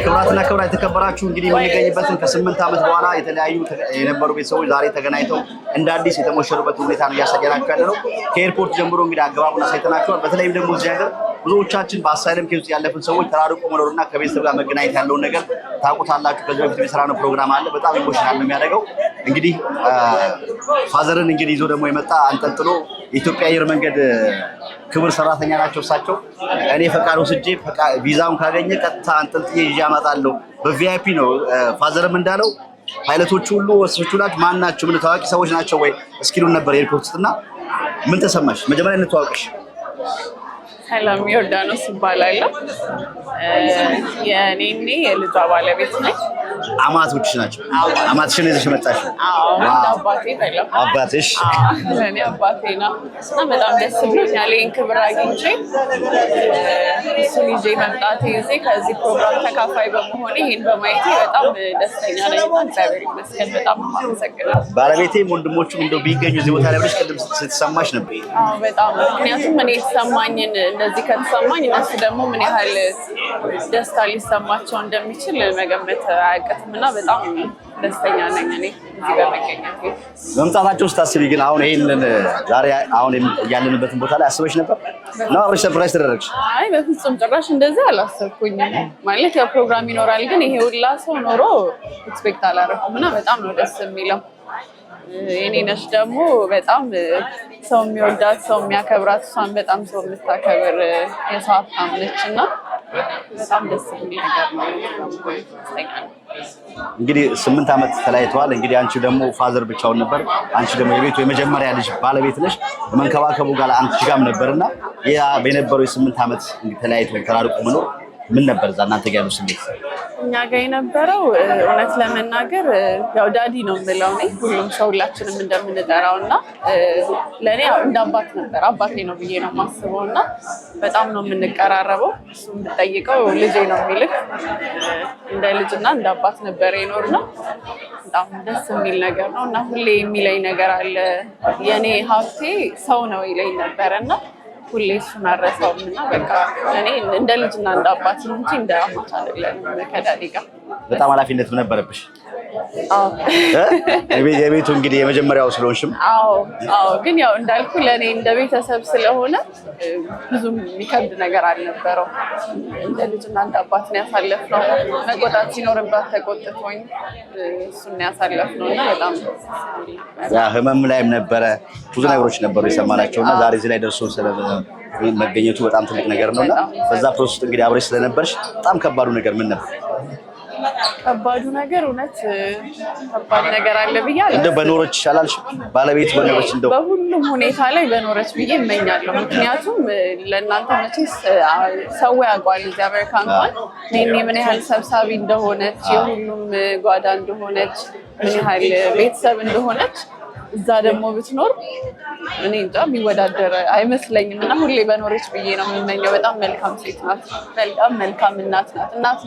[SPEAKER 1] ክብራትና ክብራ የተከበራችሁ እንግዲህ የምንገኝበትን ከ8 ዓመት በኋላ የተለያዩ የነበሩ ቤተሰቦች ዛሬ ተገናኝተው እንደ አዲስ የተሞሸሩበት ሁኔታ ነው እያሳየናችሁ ያለነው። ከኤርፖርት ጀምሮ እንግዲህ አገባቡን አሳይተናችኋል። በተለይም ደግሞ እዚህ ሀገር ብዙዎቻችን በአሳይለም ኬዝ ያለፍን ሰዎች ተራርቆ መኖርና ከቤተሰብ ጋር መገናኘት ያለውን ነገር ታውቁታላችሁ። ከዚህ በፊት የሰራነው ፕሮግራም አለ። በጣም ኢሞሽናል ነው የሚያደርገው። እንግዲህ ፋዘርን እንግዲህ ይዞ ደግሞ የመጣ አንጠልጥሎ የኢትዮጵያ አየር መንገድ ክብር ሰራተኛ ናቸው እሳቸው። እኔ ፈቃድ ወስጄ ቪዛውን ካገኘ ቀጥታ አንጠልጥዬ ይዤ አመጣለሁ። በቪአይፒ ነው ፋዘርም እንዳለው ፓይለቶቹ ሁሉ ወስጆቹ ናቸው። ማን ናቸው? ምን ታዋቂ ሰዎች ናቸው ወይ እስኪሉን ነበር ኤርፖርት ውስጥና ምን ተሰማሽ? መጀመሪያ እንተዋወቅሽ።
[SPEAKER 7] ሰላም ዮርዳኖስ ይባላል። የኔ የልጇ ባለቤት ነኝ።
[SPEAKER 1] አማቶችሽ ናቸው? አማትሽን ይዘሽ መጣሽ?
[SPEAKER 7] አዎ አባቴ ነው።
[SPEAKER 1] አባትሽ?
[SPEAKER 7] ለኔ አባቴ ነው። እና በጣም ደስ ብሎኛል ይሄን ክብር አግኝቼ እሱን ይዤ መምጣቴ እዚህ ከዚህ ፕሮግራም ተካፋይ በመሆኔ ይሄን በማየቴ በጣም ደስተኛ ነኝ። እግዚአብሔር ይመስገን። በጣም አመሰግናለሁ።
[SPEAKER 1] ባለቤቴም ወንድሞቹም እንደው ቢገኙ እዚህ ቦታ ላይ ብለሽ ቅድም ስትሰማሽ ነበር?
[SPEAKER 7] አዎ በጣም ምክንያቱም እኔ የተሰማኝን እንደዚህ ከተሰማኝ እነሱ ደግሞ ምን ያህል ደስታ ሊሰማቸው እንደሚችል መገመት አያቅትም እና በጣም ደስተኛ ነኝ እኔ እዚህ በመገኘቴ።
[SPEAKER 1] መምጣታቸው ስታስቢ ግን አሁን ይሄንን ዛሬ አሁን ያለንበትን ቦታ ላይ አስበሽ ነበር ነው? አብረሽ ሰርፕራይዝ ተደረግሽ?
[SPEAKER 7] አይ በፍጹም ጭራሽ እንደዚህ አላሰብኩኝም። ማለት ያው ፕሮግራም ይኖራል፣ ግን ይሄ ሁላ ሰው ኖሮ ኤክስፔክት አላደረኩም እና በጣም ነው ደስ የሚለው። የኔ ነሽ ደግሞ በጣም ሰው የሚወዳት ሰው የሚያከብራት እሷን በጣም ሰው የምታከብር የሰው ሀብታም ነች እና በጣም ደስ የሚል ነገር ነው።
[SPEAKER 1] እንግዲህ 8 ዓመት ተለያይተዋል። እንግዲህ አንቺ ደግሞ ፋዘር ብቻውን ነበር፣ አንቺ ደግሞ የቤቱ የመጀመሪያ ልጅ ባለቤት ነሽ። መንከባከቡ ጋር አንቺ ጋርም ነበርና ያ በነበረው የ8 ዓመት ተለያይቶ ተራርቆ መኖር ምን ነበር እዛ እናንተ ጋር ያለው ስሜት?
[SPEAKER 7] እኛ ጋር የነበረው እውነት ለመናገር ያው ዳዲ ነው የምለው እኔ ሁሉም ሰው ሁላችንም እንደምንጠራው እና ለእኔ እንደ አባት ነበር፣ አባቴ ነው ብዬ ነው የማስበው እና በጣም ነው የምንቀራረበው። እሱም ብጠይቀው ልጄ ነው የሚልክ እንደ ልጅና እንደ አባት ነበር የኖር ነው። በጣም ደስ የሚል ነገር ነው እና ሁሌ የሚለኝ ነገር አለ። የእኔ ሀብቴ ሰው ነው ይለኝ ነበረ እና ሁሌ እሱን አልረሳውም እና በቃ እኔ እንደ ልጅና እንደ አባት እንጂ እንደ አማት አይደለም ከዳዲ ጋር
[SPEAKER 1] በጣም ኃላፊነት ነበረብሽ
[SPEAKER 7] አዎ
[SPEAKER 1] የቤቱ እንግዲህ የመጀመሪያው ስለሆንሽም
[SPEAKER 7] አዎ ግን ያው እንዳልኩ ለኔ እንደ ቤተሰብ ስለሆነ ብዙም የሚከብድ ነገር አልነበረው እንደ ልጅና እንደ አባት ነው ያሳለፍነው መቆጣት ሲኖርባት ተቆጥቶኝ እሱን ያሳለፍነው እና በጣም
[SPEAKER 1] ያ ህመም ላይም ነበረ ብዙ ነገሮች ነበሩ የሰማናቸውና ዛሬ እዚህ ላይ ደርሶ መገኘቱ በጣም ትልቅ ነገር ነውና በዛ ፕሮሰስ ውስጥ እንግዲህ አብረሽ ስለነበርሽ በጣም ከባዱ ነገር ምን ነበር
[SPEAKER 7] ከባዱ ነገር እውነት ከባድ ነገር አለ ብያለሁ
[SPEAKER 1] እንደው በኖሮች ይሻላልሽ ባለቤት በኖሮች እንደው
[SPEAKER 7] በሁሉም ሁኔታ ላይ በኖሮች ብዬ እመኛለሁ ምክንያቱም ለእናንተ መቼስ ሰው ያውቃል እዚህ አሜሪካ እንኳን ምን ያህል ሰብሳቢ እንደሆነች የሁሉም ጓዳ እንደሆነች ምን ያህል ቤተሰብ እንደሆነች እዛ ደግሞ ብትኖር እኔ እንጃ የሚወዳደር አይመስለኝም እና ሁሌ በኖረች ብዬ ነው የምመኘው በጣም መልካም ሴት ናት በጣም መልካም እናት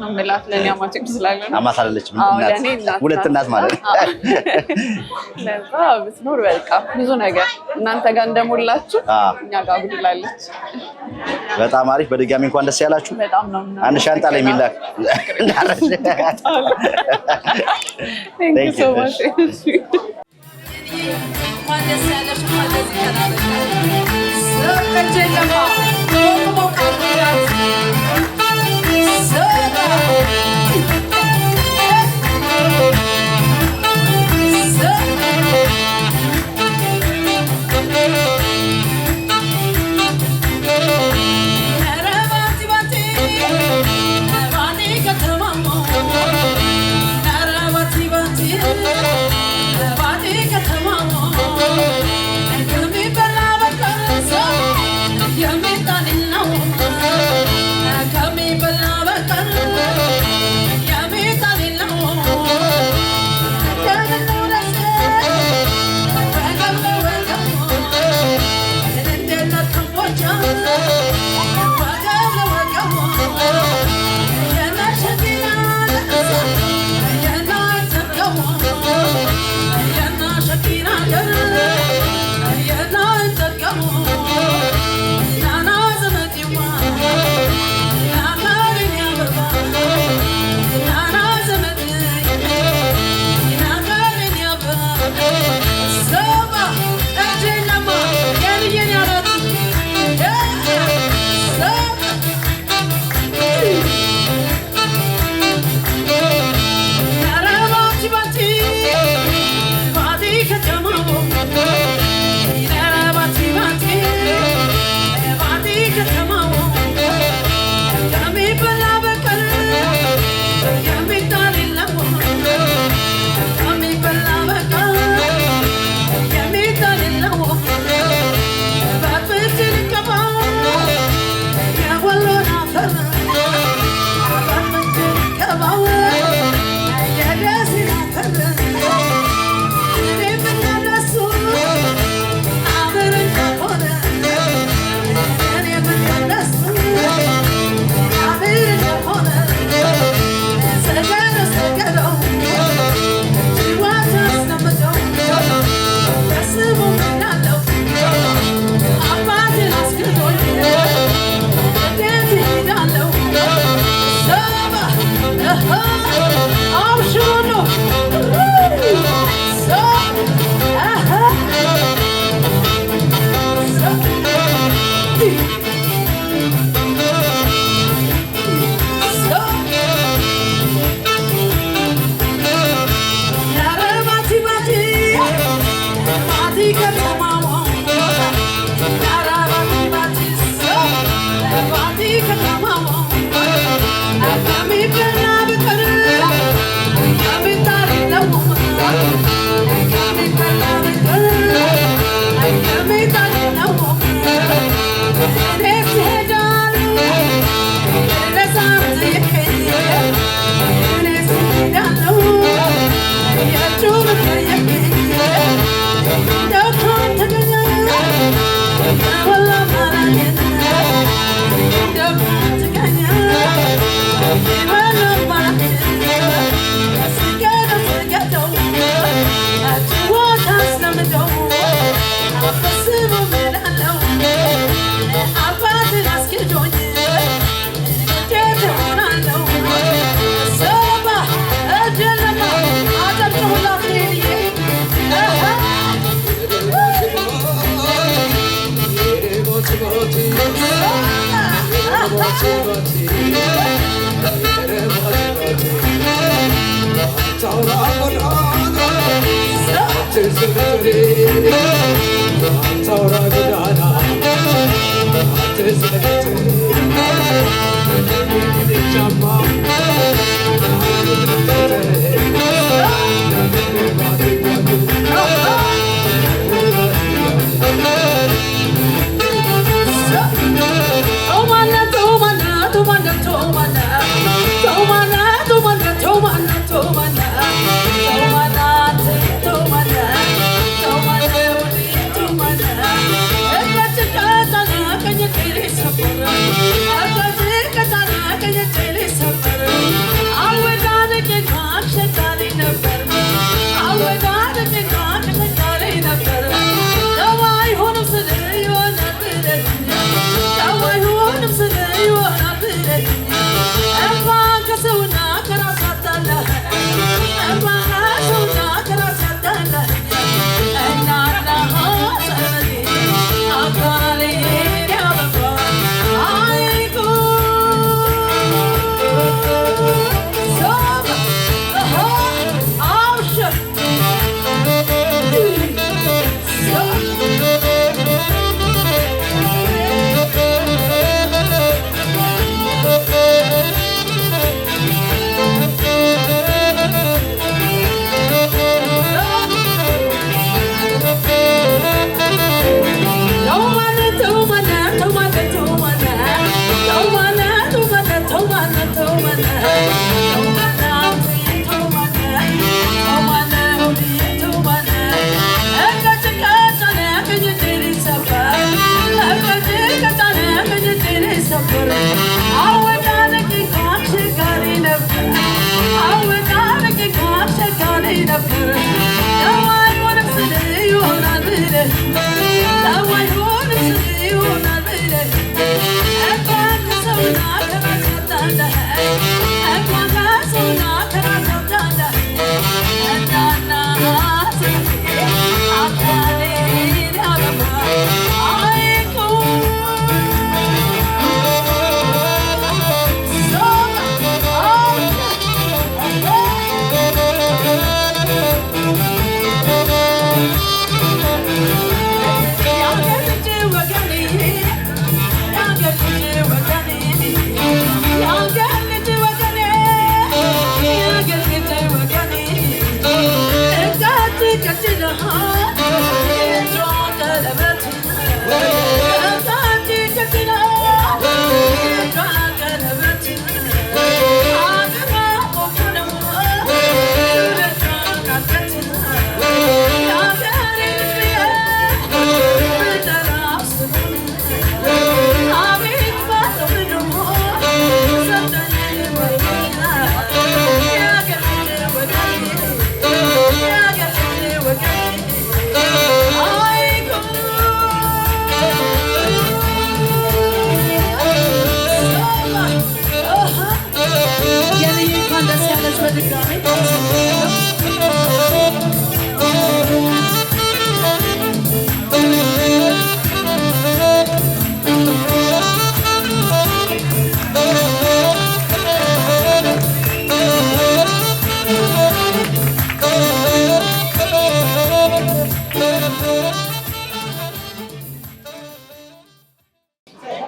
[SPEAKER 7] ነው የምላት ለእኔ አማቼም ስላለ
[SPEAKER 1] አማት አይደለችም እናት ሁለት እናት ማለት
[SPEAKER 7] ለዛ ብትኖር በቃ ብዙ ነገር እናንተ ጋር እንደሞላችሁ እኛ ጋር ጉድላለች
[SPEAKER 1] በጣም አሪፍ በድጋሚ እንኳን ደስ ያላችሁ
[SPEAKER 7] በጣም ነው
[SPEAKER 1] አንድ ሻንጣ ላይ የሚላክ
[SPEAKER 7] Thank you so much
[SPEAKER 8] Yummy,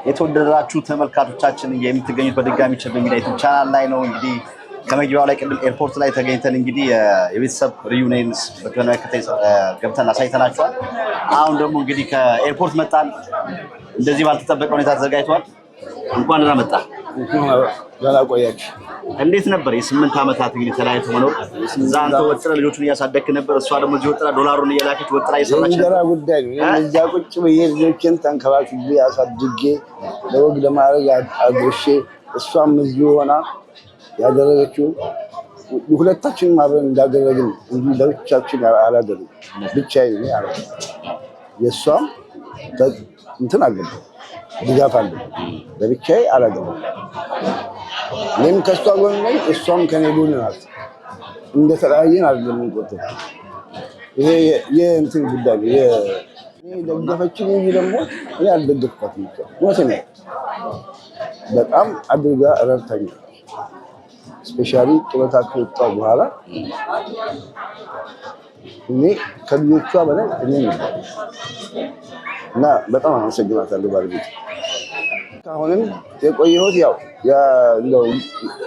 [SPEAKER 1] የተወደዳችሁ ተመልካቾቻችን የምትገኙት በድጋሚ ቸብ ሚዲያ ዩቲዩብ ቻናል ላይ ነው። እንግዲህ ከመግቢያው ላይ ቅድም ኤርፖርት ላይ ተገኝተን እንግዲህ የቤተሰብ ሪዩኒየንስ በተመለከተ ገብተን አሳይተናችኋል። አሁን ደግሞ እንግዲህ ከኤርፖርት መጣን። እንደዚህ ባልተጠበቀ ሁኔታ ተዘጋጅቷል። እንኳን ደህና መጣ።
[SPEAKER 5] ደህና ቆያችሁ።
[SPEAKER 1] እንዴት ነበር የ8 ዓመታት እንግዲህ ተለያይቶ መኖር? እዛ አንተ ወጥራ ልጆቹን እያሳደግክ ነበር፣ እሷ ደግሞ እዚህ ወጥራ ዶላሩን እየላከች ወጥራ እየሰራች ነበር።
[SPEAKER 5] እንጀራ ጉዳይ ነው። እዛ ቁጭ ብዬ ልጆችን ተንከባክቤ አሳድጌ ለወግ ለማድረግ አድርሼ እሷም እዚህ ሆና ያደረገችው ሁለታችንም አብረን እንዳደረግን እንጂ ለብቻችን አላደረግም። ብቻዬን አለ የእሷም እንትን አለበት ድጋፍ አለ። ለብቻዬ አላደረግም። እኔም ከእሷ ጎን ነኝ፣ እሷም ከኔ ጎን ናት። እንደተለያየን አይደለም የምንቆጥረው። ይሄ የእንትን ጉዳይ ነው። እኔ ደገፈችኝ እንጂ ደግሞ እኔ አልደገፍኳትም። ሞት ነው በጣም አድርጋ ረድታኛለች። ስፔሻሊ ጡረታ ከወጣሁ በኋላ እኔ ከልጆቿ በላይ እኔ ነኝ እና በጣም አመሰግናታለሁ ባለቤቴ። አሁንም የቆየሁት ያው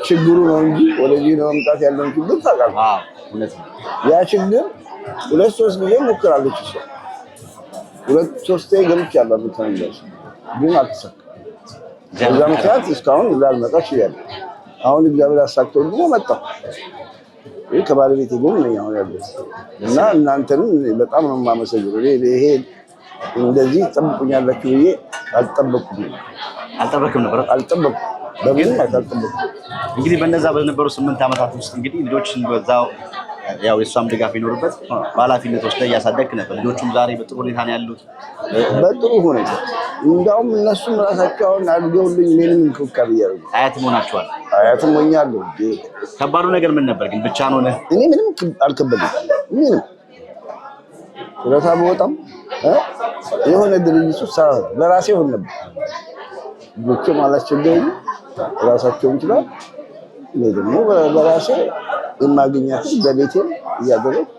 [SPEAKER 5] ችግሩ ነው እንጂ ወደዚህ ለመምጣት ያለውን ችግር ታውቃለህ። ያ ችግር 2-3 ጊዜ ሞክራለች እሷ 2-3 ገብቻለሁ ተመለስ ግን አልተሳካም። በዛ ምክንያት እስካሁን ላልመጣ ችያለሁ። አሁን እግዚአብሔር አሳክቶኝ ደግሞ መጣሁ። ይሄ ከባለቤቴ ጎን ነኝ አሁን ያለሁት እና እናንተንም በጣም ነው የማመሰግነው። ይሄ እንደዚህ ጠብቁኛላችሁ ብዬ አልጠበቅኩም ነበር። በምንም አልጠበቅኩም።
[SPEAKER 1] እንግዲህ በነዛ በነበሩ 8 ዓመታት ውስጥ እንግዲህ ልጆችን በዛው ያው የሷም ድጋፍ ይኖርበት በኃላፊነት ወስደህ እያሳደግክ ነበር። ልጆቹም ዛሬ በጥሩ ሁኔታ ነው ያሉት።
[SPEAKER 5] በጥሩ ሁኔታ እንዳውም እነሱም ራሳቸው አሁን አድገውልኝ ምንም እንክብካቤ እያደረጉ
[SPEAKER 1] አያትም ሆናችኋል።
[SPEAKER 5] አያትም ሆኛለሁ።
[SPEAKER 1] ከባዱ ነገር ምን ነበር ግን? ብቻ ነው
[SPEAKER 5] እኔ ምንም አልከበደኝም። ምንም ጡረታ በወጣም የሆነ ድርጅት ውስጥ ለራሴ ሆን ነበር። ልጆችም አላስቸገረኝም፣ ራሳቸውን ይችላል። እኔ ደግሞ በራሴ የማገኛትን በቤቴም እያደረግኩ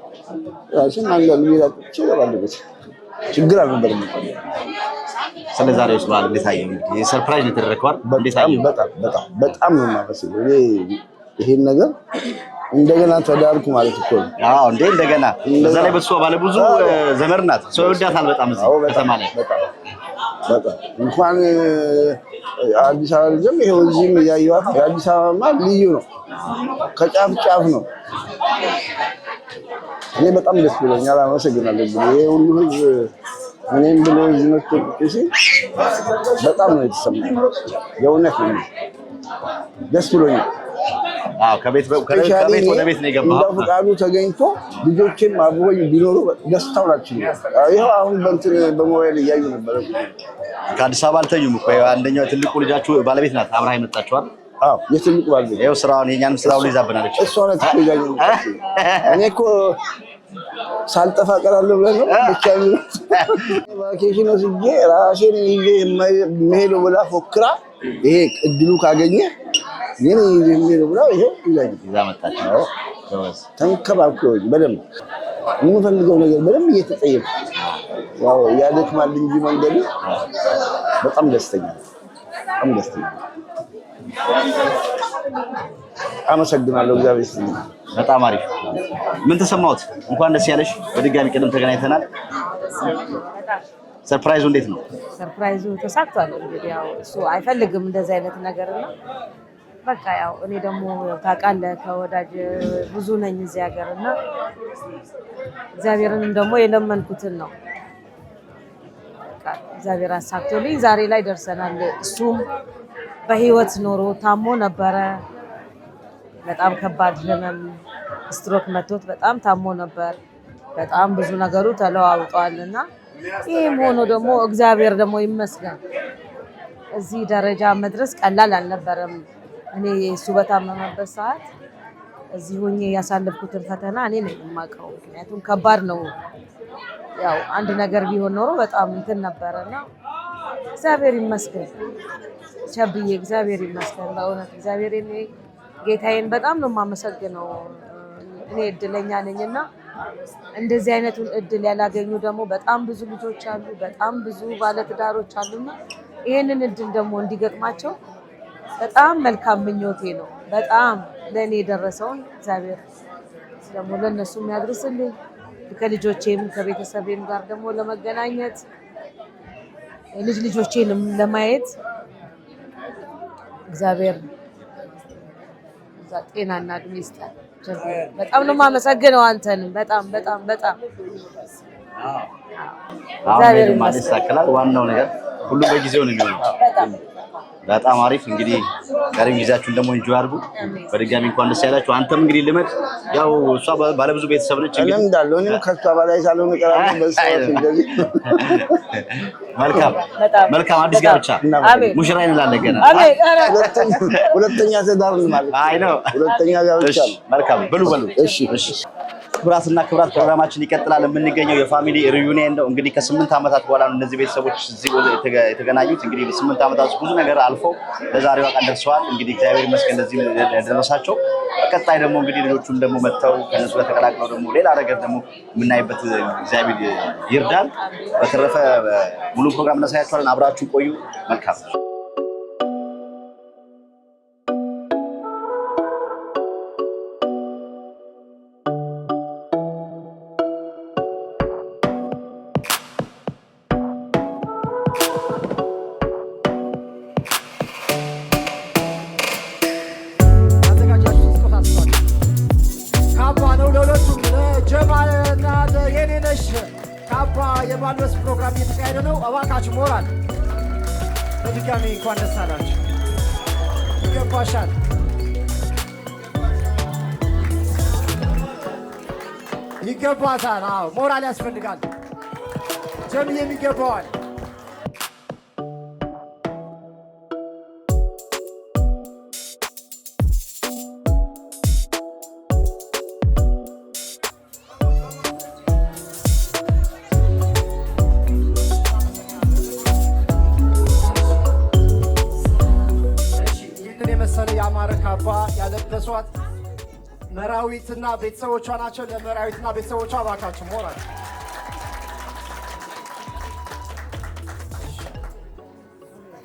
[SPEAKER 5] ራሴን አንዳንድ ቢራጥቼ እገባለሁ። ችግር አልነበረም።
[SPEAKER 1] ስለዛሬው ስባል እንዴት አየህ? እንግዲህ ሰርፕራይዝ ነው የተደረገው። እንዴት አየህ?
[SPEAKER 5] በጣም ነው የማመሰግነው። ይሄን ነገር እንደገና ተዳርኩ ማለት እኮ ነው።
[SPEAKER 1] አዎ እንዴ እንደገና በዛ ላይ በሷ ባለ ብዙ ዘመድ ናት። ሰው ይወዳታል በጣም እዚህ ከተማ ላይ
[SPEAKER 5] በጣም እንኳን አዲስ አበባ ልጅም ይሄው እዚህም እያየኋት የአዲስ አበባማ ልዩ ነው። ከጫፍ ጫፍ ነው። እኔ በጣም ደስ ብሎኛል። አመሰግናለሁ። ይሄ ሁሉ ህዝብ እኔም ብሎ ዝመት ሲል በጣም ነው የተሰማኝ። የእውነት ነው ደስ ብሎኛል።
[SPEAKER 1] አዎ ከቤት ወደ ቤት ነው የገባው።
[SPEAKER 5] እንደው ፈቃዱ ተገኝቶ ልጆቼም አብሮኝ ቢኖሩ ደስታው ናቸው። ይሄው አሁን በሞባይል እያዩ ነበር።
[SPEAKER 1] ከአዲስ አበባ አልተኙም እኮ አንደኛው ትልቁ ልጃችሁ ባለቤት ናት አብራ የመጣችኋል።
[SPEAKER 5] አዎ የትልቁ ባለቤት
[SPEAKER 1] ይሄው ስራውን የኛንም ስራውን ይዛብናለች።
[SPEAKER 5] እሷ ናት ይዛኝ። እኔ እኮ ሳልጠፋ ቀራለሁ ብለህ ነው ብቻ ነው ቫኬሽን ወስጄ ራሴን ይዤ የምሄደው ብላ ፎክራ ይሄ እድሉ ካገኘ ግን የሚሄደው ብላ ይሄው ይዛ መጣች። ተንከባክቦኝ በደንብ የምፈልገው ነገር በደንብ እየተጠየቁ ያው ያደክማል እንጂ መንገዱ በጣም ደስተኛ አመሰግናለሁ። እግዚአብሔር ይስጥልኝ።
[SPEAKER 1] በጣም አሪፍ። ምን ተሰማሁት? እንኳን ደስ ያለሽ። በድጋሚ ቀደም ተገናኝተናል። ሰርፕራይዙ እንዴት ነው?
[SPEAKER 3] ሰርፕራይዙ ተሳክቷል። እንግዲህ ያው እሱ አይፈልግም እንደዚህ አይነት ነገርና በቃ ያው እኔ ደግሞ ታውቃለህ ከወዳጅ ብዙ ነኝ እዚህ ሀገርና እግዚአብሔርንም ደግሞ የለመንኩትን ነው በቃ እግዚአብሔር አሳክቶልኝ ዛሬ ላይ ደርሰናል። እሱም በህይወት ኖሮ ታሞ ነበረ። በጣም ከባድ ህመም ስትሮክ መቶት በጣም ታሞ ነበር። በጣም ብዙ ነገሩ ተለዋውጧልና ይሄም ሆኖ ደግሞ እግዚአብሔር ደግሞ ይመስገን እዚህ ደረጃ መድረስ ቀላል አልነበረም። እኔ እሱ በታመመበት ሰዓት እዚህ ሆኜ ያሳለፍኩትን ፈተና እኔ ነኝ የማውቀው። ምክንያቱም ከባድ ነው። ያው አንድ ነገር ቢሆን ኖሮ በጣም እንትን ነበርና እግዚአብሔር ይመስገን ቸብዬ እግዚአብሔር ይመስገን። በእውነት እግዚአብሔር እኔ ጌታዬን በጣም ነው የማመሰግነው። እኔ እድለኛ ነኝና እንደዚህ አይነቱን እድል ያላገኙ ደግሞ በጣም ብዙ ልጆች አሉ፣ በጣም ብዙ ባለትዳሮች አሉና ይሄንን እድል ደግሞ እንዲገጥማቸው በጣም መልካም ምኞቴ ነው። በጣም ለኔ የደረሰውን እግዚአብሔር ደግሞ ለነሱ የሚያድርስልኝ ከልጆቼም ከቤተሰቤም ጋር ደግሞ ለመገናኘት ልጆቼንም ለማየት እግዚአብሔር ጤናና እድሜ ይስጣል። በጣም ነው የማመሰግነው አንተንም በጣም
[SPEAKER 1] እግዚአብሔር ይመስገን። ዋናው ነገር ሁሉ በጊዜው ነው የሚሆነው። በጣም አሪፍ። እንግዲህ ቀሪም ጊዜያችሁን ደግሞ ኢንጆይ አድርጉ። በድጋሚ እንኳን ደስ ያላችሁ። አንተም እንግዲህ ልመድ ያው እሷ ባለብዙ ቤተሰብ ነች። እንግዲህ
[SPEAKER 5] እንዳለው እኔም ከሷ በላይ ሳልሆን ቀራለሁ በሰዓት እንደዚህ
[SPEAKER 1] መልካም አዲስ ጋብቻ ሙሽራ እንላለን ገና
[SPEAKER 5] ሁለተኛ ትዳር ማለት
[SPEAKER 1] አይ ነው
[SPEAKER 5] ሁለተኛ ጋብቻ።
[SPEAKER 1] መልካም በሉ
[SPEAKER 5] እሺ
[SPEAKER 1] ክብራትና ክብራት ፕሮግራማችን ይቀጥላል። የምንገኘው የፋሚሊ ሪዩኒየን ነው። እንግዲህ ከ8 ዓመታት በኋላ ነው እነዚህ ቤተሰቦች እዚህ የተገናኙት። እንግዲህ በ8 ዓመታት ብዙ ነገር አልፈው ለዛሬዋ ቀን ደርሰዋል። እንግዲህ እግዚአብሔር ይመስገን ለዚህ ደረሳቸው። በቀጣይ ደግሞ እንግዲህ ልጆቹም ደግሞ መጥተው ከነሱ ጋር ተቀላቅለው ደግሞ ሌላ ነገር ደግሞ የምናይበት እግዚአብሔር ይርዳል። በተረፈ ሙሉ ፕሮግራም እናሳያችኋለን። አብራችሁ ቆዩ። መልካም
[SPEAKER 8] የማልበስ ፕሮግራም እየተካሄደ ነው። እባካችሁ ሞራል በድጋሚ እንኳን ደስ አላችሁ። ይገባሻል። ይገባታል። አዎ ሞራል ያስፈልጋል። ጀምዬም ይገባዋል። ያማረ ካባ ያለበሷት መራዊትና ቤተሰቦቿ ናቸው። ለመራዊትና ቤተሰቦቿ እባካችሁ ሞራል።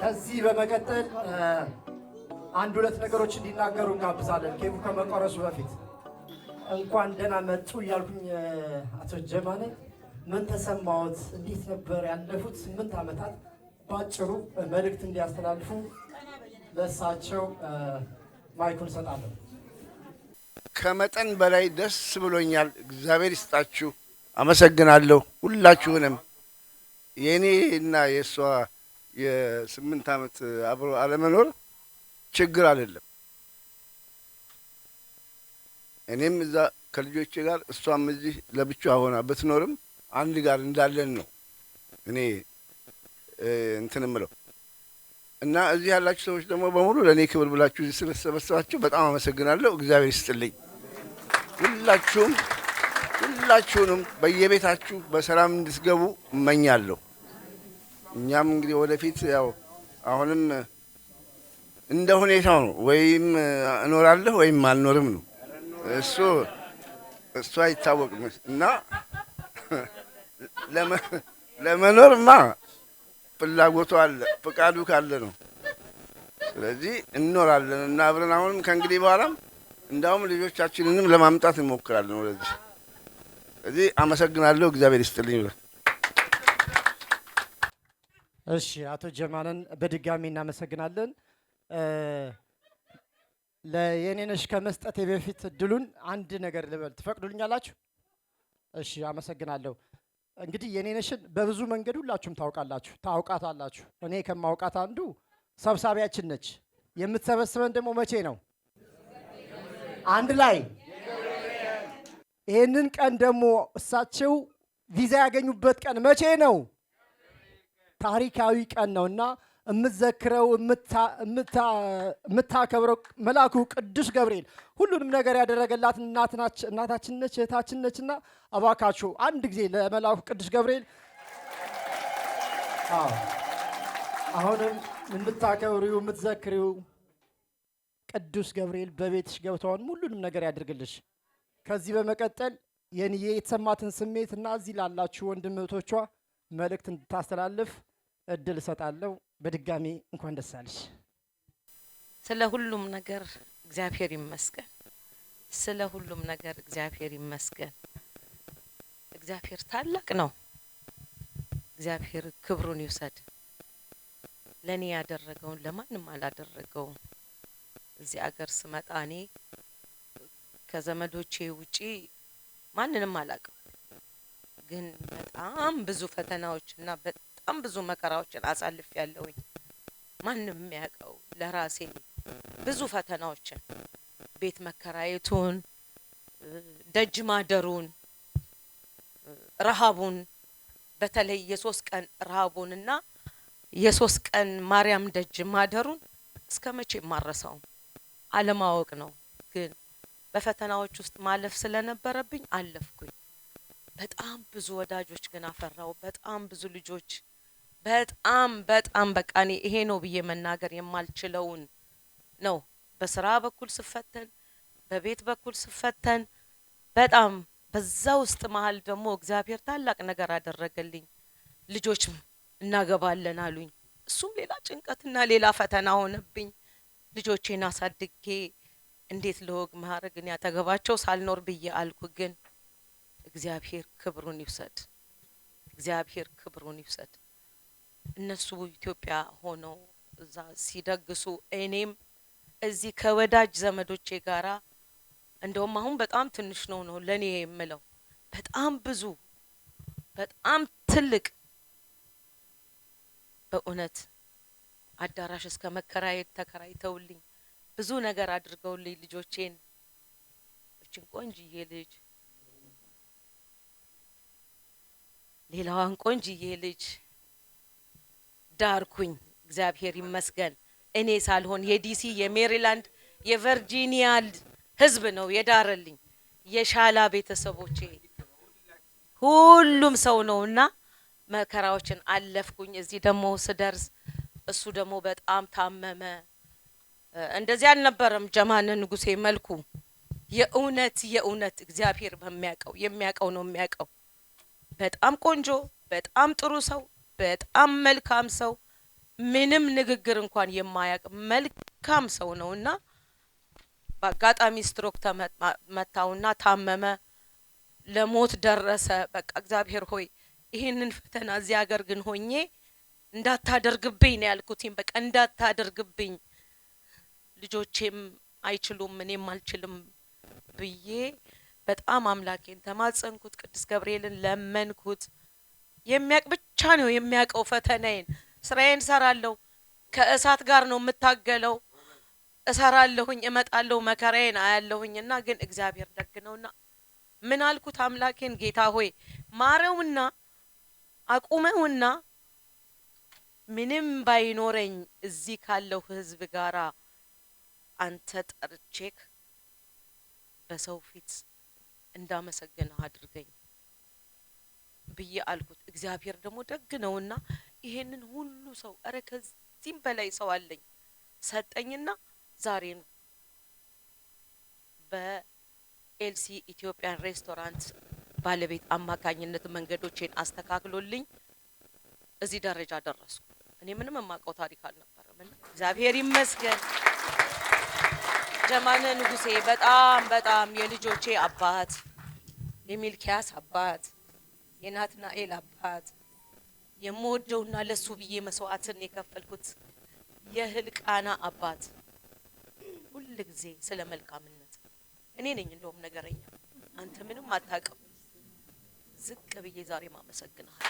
[SPEAKER 8] ከዚህ በመቀጠል አንድ ሁለት ነገሮች እንዲናገሩ እንጋብዛለን። ኬኩ ከመቆረሱ በፊት እንኳን ደህና መጡ እያልኩኝ አቶ ጀማኔ ምን ተሰማዎት? እንዴት ነበር ያለፉት 8 ዓመታት? ባጭሩ መልእክት እንዲያስተላልፉ ለእሳቸው ማይኩን ሰጣለሁ።
[SPEAKER 5] ከመጠን በላይ ደስ ብሎኛል። እግዚአብሔር ይስጣችሁ። አመሰግናለሁ ሁላችሁንም። የኔ እና የሷ የ8 ዓመት አብሮ አለመኖር ችግር አይደለም። እኔም እዛ ከልጆቼ ጋር እሷም እዚህ ለብቻዋ ሆና ብትኖርም አንድ ጋር እንዳለን ነው እኔ እንትን እምለው እና እዚህ ያላችሁ ሰዎች ደግሞ በሙሉ ለእኔ ክብር ብላችሁ እዚህ ስለተሰበሰባችሁ በጣም አመሰግናለሁ። እግዚአብሔር ይስጥልኝ። ሁላችሁንም በየቤታችሁ በሰላም እንድትገቡ እመኛለሁ። እኛም እንግዲህ ወደፊት ያው አሁንም እንደ ሁኔታው ነው፣ ወይም እኖራለሁ ወይም አልኖርም ነው። እሱ አይታወቅም እና ለመኖርማ ፍላጎቱ አለ፣ ፍቃዱ ካለ ነው። ስለዚህ እንኖራለን እና አብረን አሁንም ከእንግዲህ በኋላም እንዳውም ልጆቻችንንም ለማምጣት እንሞክራለን ወደዚህ። ስለዚህ አመሰግናለሁ። እግዚአብሔር ይስጥልኝ።
[SPEAKER 8] እሺ፣ አቶ ጀማልን በድጋሚ እናመሰግናለን። ለየኔነሽ ከመስጠቴ በፊት እድሉን አንድ ነገር ልበል ትፈቅዱልኛላችሁ? እሺ፣ አመሰግናለሁ። እንግዲህ የኔነሽን በብዙ መንገድ ሁላችሁም ታውቃታላችሁ። እኔ ከማውቃት አንዱ ሰብሳቢያችን ነች። የምትሰበስበን ደግሞ መቼ ነው? አንድ ላይ። ይህንን ቀን ደግሞ እሳቸው ቪዛ ያገኙበት ቀን መቼ ነው? ታሪካዊ ቀን ነው እና የምትዘክረው የምታከብረው መልአኩ ቅዱስ ገብርኤል ሁሉንም ነገር ያደረገላት እናታችን ነች፣ እህታችን ነች እና እባካችሁ አንድ ጊዜ ለመልአኩ ቅዱስ ገብርኤል አሁንም የምታከብሪው የምትዘክሪው ቅዱስ ገብርኤል በቤትሽ ገብተውን ሁሉንም ነገር ያድርግልሽ። ከዚህ በመቀጠል የንዬ የተሰማትን ስሜት እና እዚህ ላላችሁ ወንድም እህቶቿ መልእክት እንድታስተላልፍ እድል እሰጣለሁ። በድጋሚ እንኳን ደስ አለሽ።
[SPEAKER 2] ስለ ሁሉም ነገር እግዚአብሔር ይመስገን። ስለ ሁሉም ነገር እግዚአብሔር ይመስገን። እግዚአብሔር ታላቅ ነው። እግዚአብሔር ክብሩን ይውሰድ። ለኔ ያደረገውን ለማንም አላደረገውም። እዚህ አገር ስመጣ እኔ ከዘመዶቼ ውጪ ማንንም አላውቅም። ግን በጣም ብዙ ፈተናዎችና በጣም ብዙ መከራዎችን አሳልፍ ያለውኝ ማንም የሚያውቀው ለራሴ ብዙ ፈተናዎችን ቤት መከራየቱን፣ ደጅ ማደሩን፣ ረሃቡን በተለይ የ3 ቀን ረሃቡንና የ3 ቀን ማርያም ደጅ ማደሩን እስከ መቼ ማረሳው አለማወቅ ነው። ግን በፈተናዎች ውስጥ ማለፍ ስለነበረብኝ አለፍኩኝ። በጣም ብዙ ወዳጆች ግን አፈራው። በጣም ብዙ ልጆች በጣም በቃ እኔ ይሄ ነው ብዬ መናገር የማልችለውን ነው። በስራ በኩል ስፈተን፣ በቤት በኩል ስፈተን በጣም በዛ ውስጥ መሃል ደግሞ እግዚአብሔር ታላቅ ነገር አደረገልኝ። ልጆች እናገባለን አሉኝ። እሱም ሌላ ጭንቀትና ሌላ ፈተና ሆነብኝ። ልጆቼን አሳድጌ እንዴት ለወግ ማዕረግን ያጠገባቸው ሳልኖር ብዬ አልኩ። ግን እግዚአብሔር ክብሩን ይውሰድ፣ እግዚአብሔር ክብሩን ይውሰድ። እነሱ ኢትዮጵያ ሆነው እዛ ሲደግሱ እኔም እዚህ ከወዳጅ ዘመዶቼ ጋራ እንደውም አሁን በጣም ትንሽ ነው ለኔ የምለው በጣም ብዙ በጣም ትልቅ በእውነት አዳራሽ እስከ መከራየት ተከራይተውልኝ ብዙ ነገር አድርገውልኝ ልጆቼን እችን ቆንጅዬ ልጅ ሌላዋን ቆንጅዬ ልጅ ዳርኩኝ። እግዚአብሔር ይመስገን። እኔ ሳልሆን የዲሲ የሜሪላንድ የቨርጂኒያ ህዝብ ነው የዳረልኝ። የሻላ ቤተሰቦቼ ሁሉም ሰው ነውና መከራዎችን አለፍኩኝ። እዚህ ደግሞ ስደርስ እሱ ደግሞ በጣም ታመመ። እንደዚህ አልነበረም ጀማነ ንጉሴ መልኩ። የእውነት እግዚአብሔር የሚያውቀው ነው የሚያውቀው። በጣም ቆንጆ፣ በጣም ጥሩ ሰው፣ በጣም መልካም ሰው፣ ምንም ንግግር እንኳን የማያውቅ መልካም ሰው ነውና በአጋጣሚ ስትሮክ ተመታውና ታመመ፣ ለሞት ደረሰ። በቃ እግዚአብሔር ሆይ ይሄንን ፈተና እዚህ ሀገር ግን ሆኜ እንዳታደርግብኝ ነው ያልኩትኝ። በቃ እንዳታደርግብኝ፣ ልጆቼም አይችሉም እኔም አልችልም ብዬ በጣም አምላኬን ተማጸንኩት። ቅዱስ ገብርኤልን ለመንኩት። የሚያውቅ ብቻ ነው የሚያውቀው ፈተናዬን። ስራዬን ሰራለሁ፣ ከእሳት ጋር ነው የምታገለው፣ እሰራለሁኝ፣ እመጣለሁ፣ መከራዬን አያለሁኝና ግን እግዚአብሔር ደግ ነውና ምን አልኩት አምላኬን፣ ጌታ ሆይ ማረውና አቁመውና ምንም ባይኖረኝ እዚህ ካለው ህዝብ ጋራ አንተ ጠርቼክ በሰው ፊት እንዳመሰግነህ አድርገኝ ብዬ አልኩት። እግዚአብሔር ደግሞ ደግ ነውና ይሄንን ሁሉ ሰው አረ ከዚህም በላይ ሰው አለኝ ሰጠኝና ዛሬ ነው በኤልሲ ኢትዮጵያን ሬስቶራንት ባለቤት አማካኝነት መንገዶቼን አስተካክሎልኝ እዚህ ደረጃ ደረስኩ። እኔ ምንም የማውቀው ታሪክ አልነበረምና እግዚአብሔር ይመስገን። ጀማነ ንጉሴ በጣም የልጆቼ አባት፣ የሚልኪያስ አባት፣ የናትናኤል አባት፣ የምወደውና ለሱ ብዬ መስዋዕትን የከፈልኩት የህልቃና አባት፣ ሁሉ ጊዜ ስለ መልካምነት እኔ ነኝ እንደውም ነገረኛ፣ አንተ ምንም አታውቅም። ዝቅ ብዬ ዛሬ ማመሰግናለሁ።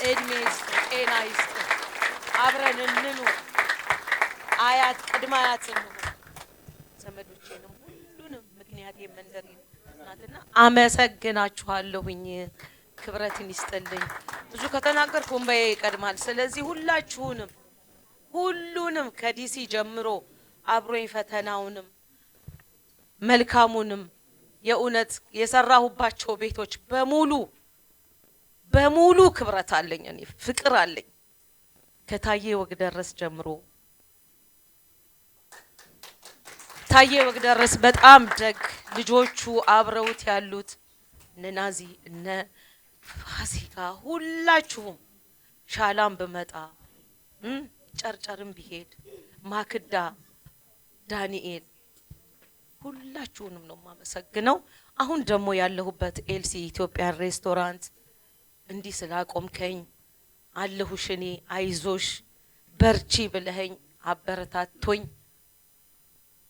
[SPEAKER 2] እድሜ ይስጥ፣ ጤና ይስጥ፣ አብረን እንኑር፣ አያት ቅድመ አያት እንኑር። ዘመዶቼንም ሁሉንም ምክንያት የመንደር ናትና አመሰግናችኋለሁኝ። ክብረትን ይስጥልኝ። ብዙ ከተናገርኩ እንባዬ ይቀድማል። ስለዚህ ሁሉንም ከዲሲ ጀምሮ አብሮኝ ፈተናውንም መልካሙንም የእውነት የሰራሁባቸው ቤቶች በሙሉ ክብረት አለኝ። እኔ ፍቅር አለኝ ከታዬ ወግደረስ ጀምሮ። ታዬ ወግደረስ በጣም ደግ ልጆቹ አብረውት ያሉት እነ ናዚ እነ ፋሲካ ሁላችሁም፣ ሻላም ብመጣ ጨርጨርም ቢሄድ ማክዳ፣ ዳንኤል ሁላችሁንም ነው የማመሰግነው። አሁን ደግሞ ያለሁበት ኤልሲ ኢትዮጵያን ሬስቶራንት እንዲህ ስላቆምከኝ አለሁሽ፣ እኔ አይዞሽ በርቺ ብለኸኝ አበረታቶኝ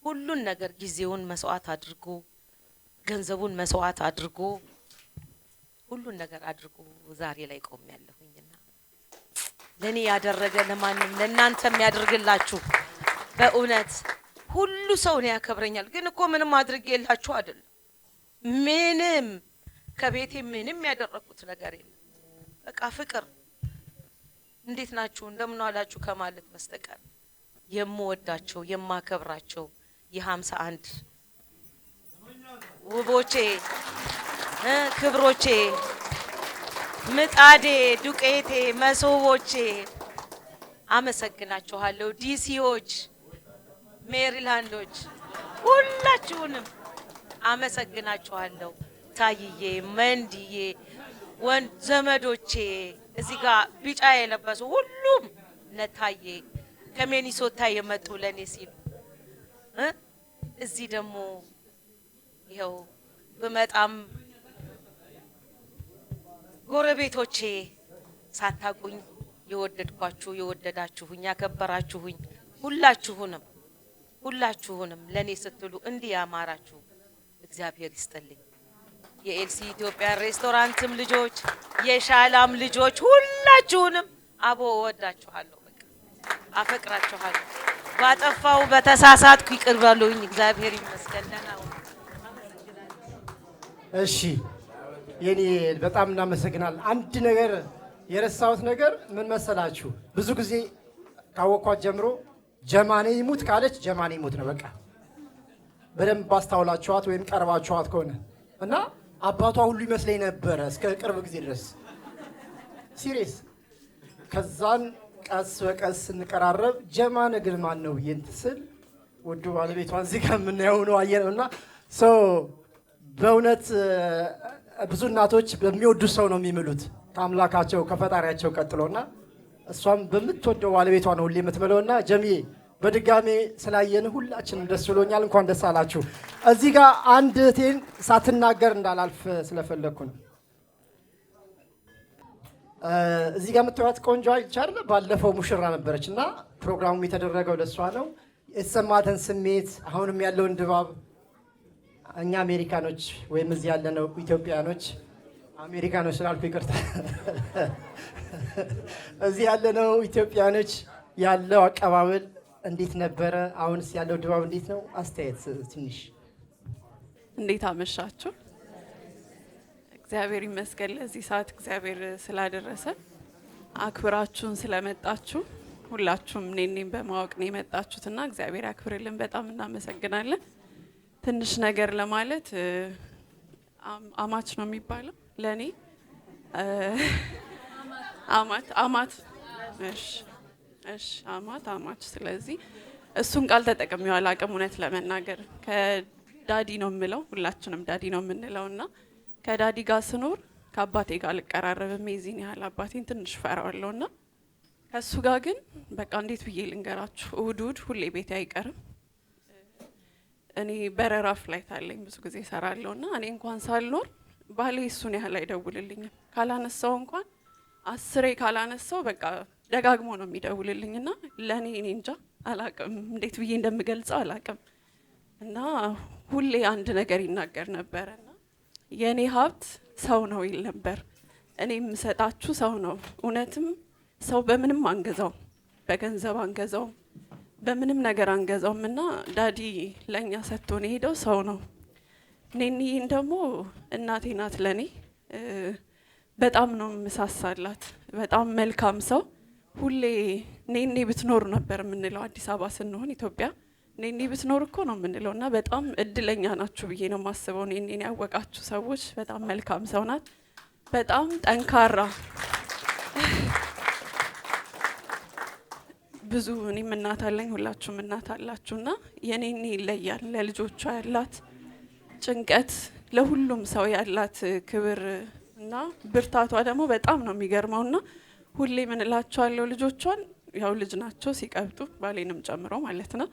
[SPEAKER 2] ሁሉን ነገር ጊዜውን መስዋዕት አድርጎ ገንዘቡን መስዋዕት አድርጎ ሁሉን ነገር አድርጎ ዛሬ ላይ ቆም ያለሁኝና ለኔ ያደረገ ለማንም ለእናንተም ያድርግላችሁ። በእውነት ሁሉ ሰው ነው ያከብረኛል። ግን እኮ ምንም አድርጌላችሁ አይደለም። ምንም ከቤቴ ምንም ያደረኩት ነገር የለም። በቃ ፍቅር እንዴት ናችሁ እንደምን ዋላችሁ ከማለት በስተቀር የምወዳቸው የማከብራቸው የ51 ውቦቼ ክብሮቼ ምጣዴ ዱቄቴ መሶቦቼ አመሰግናችኋለሁ። ዲሲዎች ሜሪላንዶች ሁላችሁንም አመሰግናችኋለሁ። ታይዬ መንዲዬ ወንድ ዘመዶቼ እዚህ ጋር ቢጫ የለበሱ ሁሉም ለታዬ ከሚኒሶታ የመጡ ለኔ ሲሉ እዚህ ደግሞ ይኸው በመጣም ጎረቤቶቼ ሳታቁኝ የወደድኳችሁ የወደዳችሁኝ ያከበራችሁኝ ሁላችሁንም ለኔ ስትሉ እንዲህ ያማራችሁ እግዚአብሔር ይስጥልኝ። የኤልሲ ኢትዮጵያ ሬስቶራንትም ልጆች የሻላም ልጆች ሁላችሁንም አቦ ወዳችኋለሁ፣ በቃ አፈቅራችኋለሁ። ባጠፋው በተሳሳትኩ ይቅር በሉኝ። እግዚአብሔር ይመስገን።
[SPEAKER 8] እሺ የኔ በጣም እናመሰግናለን። አንድ ነገር የረሳሁት ነገር ምን መሰላችሁ? ብዙ ጊዜ ካወኳት ጀምሮ ጀማኔ ይሙት ካለች ጀማኔ ይሙት ነው በቃ። በደንብ ባስታውላችኋት ወይም ቀርባችኋት ከሆነ እና አባቷ ሁሉ ይመስለኝ ነበረ እስከ ቅርብ ጊዜ ድረስ ሲሪየስ። ከዛን ቀስ በቀስ እንቀራረብ ጀማነ ግን ማን ነው ብዬ እንትን ስል ውዱ ባለቤቷን እዚህ ጋር የምናየው ነው አየነው እና በእውነት ብዙ እናቶች በሚወዱ ሰው ነው የሚምሉት ከአምላካቸው ከፈጣሪያቸው ቀጥሎና እሷም በምትወደው ባለቤቷ ነው ሁሌ የምትምለውና ጀሚዬ በድጋሜ ስላየን ሁላችንም ደስ ብሎኛል። እንኳን ደስ አላችሁ። እዚህ ጋር አንድ እህቴን ሳትናገር እንዳላልፍ ስለፈለግኩ ነው። እዚህ ጋር የምትዋት ቆንጆ አይቻለ ባለፈው ሙሽራ ነበረች እና ፕሮግራሙ የተደረገው ለሷ ነው። የተሰማትን ስሜት አሁንም ያለውን ድባብ እኛ አሜሪካኖች ወይም እዚህ ያለነው ኢትዮጵያኖች አሜሪካኖች ስላልኩ ይቅርታ፣ እዚህ ያለነው ኢትዮጵያኖች ያለው አቀባበል እንዴት ነበረ? አሁንስ ያለው ድባብ እንዴት ነው? አስተያየት ትንሽ።
[SPEAKER 7] እንዴት አመሻችሁ? እግዚአብሔር ይመስገን ለዚህ ሰዓት እግዚአብሔር ስላደረሰ አክብራችሁን ስለመጣችሁ ሁላችሁም እኔን በማወቅ ነው የመጣችሁትና እግዚአብሔር ያክብርልን። በጣም እናመሰግናለን። ትንሽ ነገር ለማለት አማች ነው የሚባለው ለኔ አማት እሺ አማች። ስለዚህ እሱን ቃል ተጠቅሜው አላውቅም እውነት ለመናገር ከዳዲ ነው የምለው፣ ሁላችንም ዳዲ ነው የምንለውና ከዳዲ ጋር ስኖር ከአባቴ ጋር አልቀራረብም። የዚህን ያህል አባቴን ትንሽ ፈራዋለሁና ከሱ ጋር ግን በቃ እንዴት ብዬ ልንገራችሁ፣ እሑድ ሁሌ ቤቴ አይቀርም። እኔ በረራ ፍላይት አለኝ ብዙ ጊዜ እሰራለሁና እኔ እንኳን ሳልኖር ባሌ እሱን ያህል አይደውልልኝም። ካላነሳው እንኳን 10 ካላነሳው በቃ ደጋግሞ ነው የሚደውልልኝና ለኔ እኔ እንጃ አላቅም እንዴት ብዬ እንደምገልጸው አላቅም። እና ሁሌ አንድ ነገር ይናገር ነበርና የኔ ሀብት ሰው ነው ይል ነበር። እኔ የምሰጣችሁ ሰው ነው። እውነትም ሰው በምንም አንገዛው፣ በገንዘብ አንገዛው፣ በምንም ነገር አንገዛውም እና ዳዲ ለኛ ሰጥቶን ሄደው ሰው ነው። ኔኒን ደግሞ እናቴ ናት ለኔ። በጣም ነው ምሳሳላት። በጣም መልካም ሰው። ሁሌ ኔኒ ብትኖር ነበር የምንለው አዲስ አበባ ስንሆን ኢትዮጵያ ኔኒ ብትኖር እኮ ነው የምንለውና በጣም እድለኛ ናችሁ ብዬ ነው የማስበው። ኔኒን ያወቃችሁ ሰዎች በጣም መልካም ሰው ናት። በጣም ጠንካራ ብዙ እኔም እናት አለኝ፣ ሁላችሁም እናት አላችሁና የኔኒ ይለያል። ለልጆቿ ያላት ጭንቀት፣ ለሁሉም ሰው ያላት ክብር እና ብርታቷ ደግሞ በጣም ነው የሚገርመውና ሁሌ ምን እላቸዋለሁ ልጆቿን ያው ልጅ ናቸው ሲቀብጡ ባሌንም ጨምሮ ማለት ነው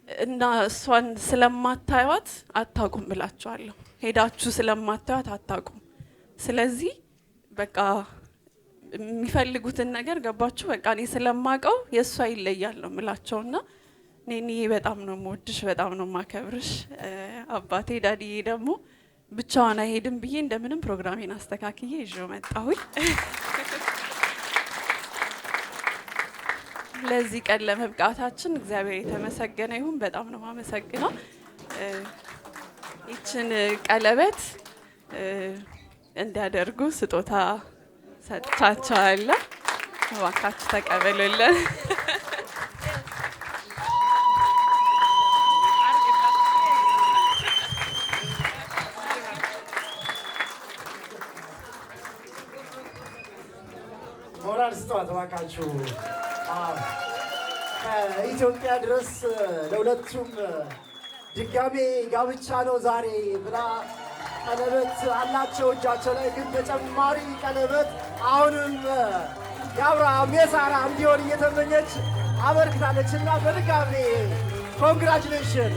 [SPEAKER 7] እና እሷን ስለማታዩት አታቁም ብላቸዋለሁ። ሄዳችሁ ስለማታዩት አታቁም። ስለዚህ በቃ የሚፈልጉትን ነገር ገባችሁ በቃ እኔ ስለማቀው የእሷ ይለያል ነው ምላቸውና ኔኒ በጣም ነው የምወድሽ፣ በጣም ነው የማከብርሽ። አባቴ ዳዲዬ ደግሞ ብቻዋን አይሄድም ብዬ እንደምንም ፕሮግራሜን አስተካክዬ ይዤው መጣሁኝ። ለዚህ ቀን ለመብቃታችን እግዚአብሔር የተመሰገነ ይሁን። በጣም ነው የማመሰግነው። ይችን ቀለበት እንዲያደርጉ ስጦታ ሰጥቻቸዋለሁ። እባካችሁ ተቀበሉልን።
[SPEAKER 8] ስጧት እባካችሁ። ከኢትዮጵያ ድረስ ለሁለቱም ድጋሜ ጋብቻ ነው ዛሬ ብላ ቀለበት አላቸው እጃቸው ላይ፣ ግን ተጨማሪ ቀለበት አሁንም የአብርሃም የሳራ እንዲሆን እየተመኘች አበርክታለች እና በድጋሜ ኮንግራቹሌሽን።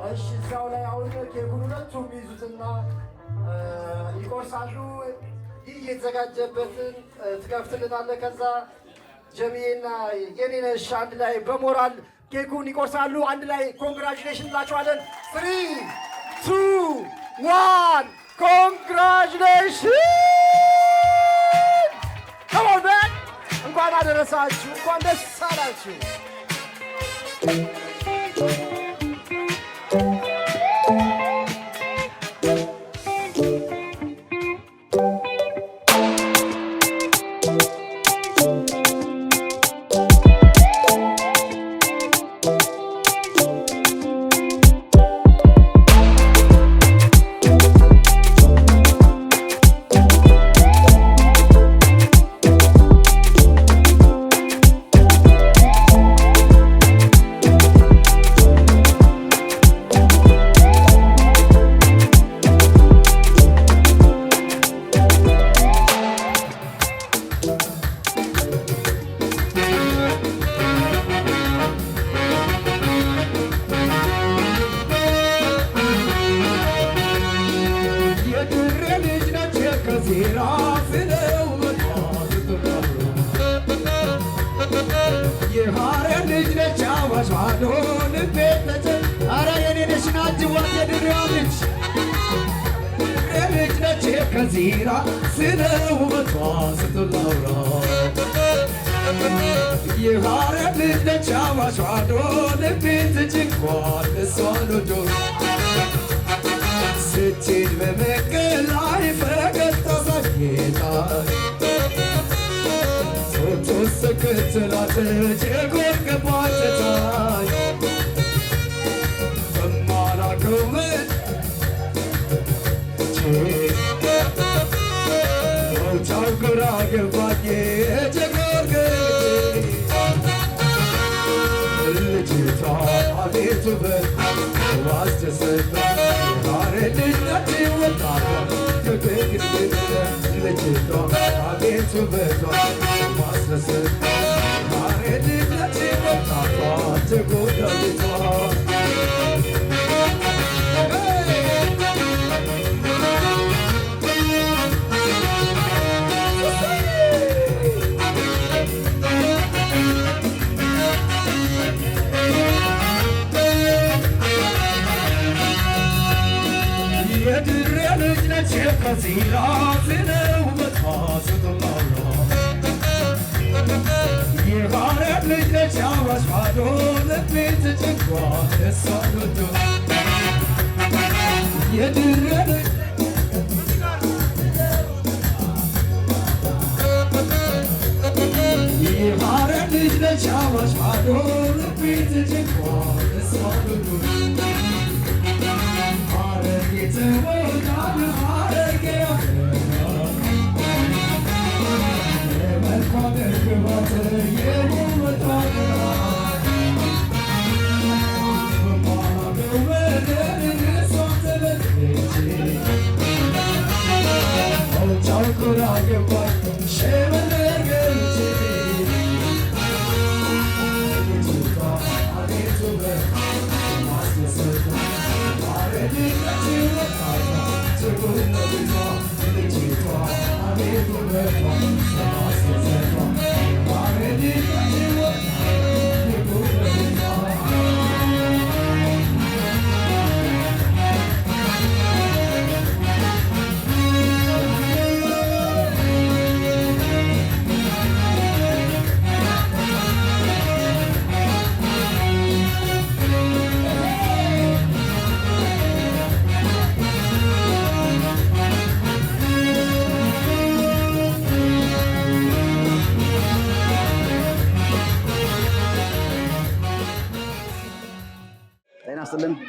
[SPEAKER 8] እሺ እዛው ላይ አሁን ኬኩን ሁለቱም ይዙትና ይቆርሳሉ። ይህ የተዘጋጀበትን ትከፍትልናለህ። ከዛ ጀሚዬና የኔነሽ አንድ ላይ በሞራል ኬኩን ይቆርሳሉ። አንድ ላይ ኮንግራቹሌሽን እንላቸዋለን። 3 2 1 ኮንግራቹሌሽን! ከሞን እንኳን አደረሳችሁ፣ እንኳን ደስ አላችሁ።
[SPEAKER 9] ከዚራ ስለ ውበቷ ስትላውራ የሐረር ልጅ ነች አዋሽ ማዶ ልቤን ትጭንቋል እሷን ወዶ ስትሄድ በመንገድ ላይ ፈገግታ ሳጌጣል ቶቶ ስክትላት ጀጎል ገባትታል በማላውቀው መውጫው ግራ ገባኝ ጀጎል ልጅቷ አቤት ውበት ዋስደሰታ የሐረር ልጅ ነች ወጣቷ ልጅቷ አቤት ውበቷ ዋስደሰታ የሐረር ልጅ ነች ወጣቷ ጀጎዳሊቷ የድሬ ልጅ ነች ከዚራ ስለ ውበቷ ስትላውራ የሐረር ልጅ ነች አዋሽ ማዶ ልቤን ትጭንቋል እሷን ወዶ የድሬ ልጅ የሐረር ልጅ ነች አዋሽ ማዶ ልቤን ትጭንቋል እሷን ወዶ Çok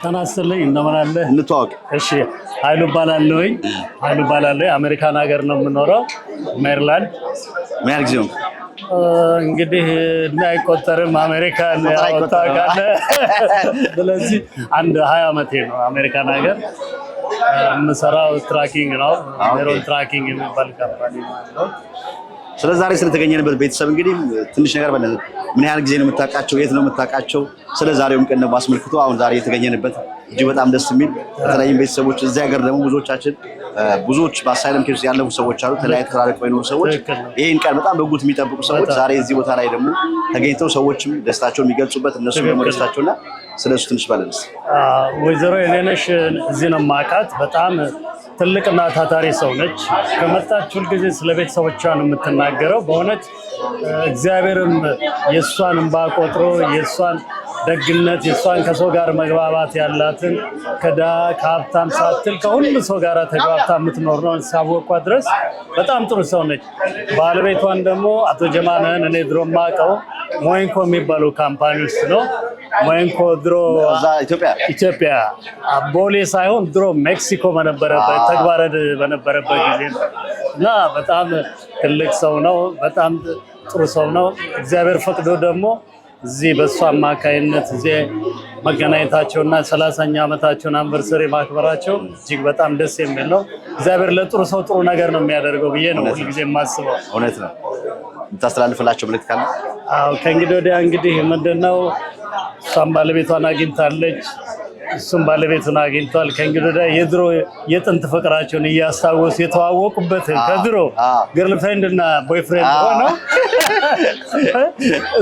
[SPEAKER 10] ተናስተልኝ እንደምን አለ
[SPEAKER 1] እንተዋወቅ።
[SPEAKER 10] እሺ ኃይሉ ባላለኝ አሜሪካን ሀገር ነው የምኖረው ሜሪላንድ።
[SPEAKER 1] ምን ያህል ጊዜ ነው?
[SPEAKER 10] እንግዲህ አይቆጠርም አሜሪካን ያወጣቃለ። ስለዚህ አንድ 20 ዓመቴ ነው አሜሪካን ሀገር። የምሰራው ትራኪንግ ነው፣ ሜሮን ትራኪንግ የሚባል ካምፓኒ ነው።
[SPEAKER 1] ስለዛሬ ስለተገኘንበት ቤተሰብ እንግዲህ ትንሽ ነገር በለን። ምን ያህል ጊዜ ነው የምታውቃቸው? የት ነው የምታውቃቸው? ስለዛሬውም ቀን ነው አስመልክቶ አሁን ዛሬ የተገኘንበት እጅግ በጣም ደስ የሚል በተለይም ቤተሰቦች እዚህ ሀገር ደግሞ ብዙዎች በአሳይለም ኬስ ያለፉ ሰዎች አሉ፣ ተለያይተው ተራርቀው የኖሩ ሰዎች ይሄን ቀን በጣም በጉት የሚጠብቁ ሰዎች ዛሬ እዚህ ቦታ ላይ ደግሞ ተገኝተው ሰዎችም ደስታቸውን የሚገልጹበት እነሱም ደግሞ ደስታቸውና ስለሱ ትንሽ ባለንስ።
[SPEAKER 10] ወይዘሮ የኔነሽ እዚህ ነው የማውቃት። በጣም ትልቅና ታታሪ ሰው ነች። ከመጣች ሁልጊዜ ስለ ቤተሰቦቿ ነው የምትናገረው። በእውነት እግዚአብሔርም የእሷን እንባ ቆጥሮ የእሷን ደግነት የእሷን ከሰው ጋር መግባባት ያላትን ከሀብታም ሳትል ከሁሉ ሰው ጋር ተግባብታ የምትኖር ነው ሳወቋ ድረስ በጣም ጥሩ ሰው ነች። ባለቤቷን ደግሞ አቶ ጀማነህን እኔ ድሮ የማውቀው ሞይንኮ የሚባለው ካምፓኒ ውስጥ ነው። ሞይንኮ ድሮ ኢትዮጵያ ቦሌ ሳይሆን ድሮ ሜክሲኮ በነበረበት ተግባረድ በነበረበት ጊዜ ነው እና በጣም ትልቅ ሰው ነው። በጣም ጥሩ ሰው ነው። እግዚአብሔር ፈቅዶ ደግሞ እዚህ በእሱ አማካይነት እዚህ መገናኘታቸውና 30ኛ ዓመታቸውን አንቨርሰሪ ማክበራቸው እጅግ በጣም ደስ የሚል ነው። እግዚአብሔር ለጥሩ ሰው ጥሩ ነገር ነው የሚያደርገው ብዬ ነው ሁልጊዜ የማስበው።
[SPEAKER 1] እውነት ነው። የምታስተላልፍላቸው መልዕክት ካለ?
[SPEAKER 10] አዎ ከእንግዲህ ወዲያ እንግዲህ ምንድነው እሷም ባለቤቷን አግኝታለች፣ እሱም ባለቤቱን አግኝቷል። ከእንግዲህ ወዲያ የድሮ የጥንት ፍቅራቸውን እያስታወሱ የተዋወቁበት ከድሮ ገርልፍሬንድ እና ቦይፍሬንድ ሆነው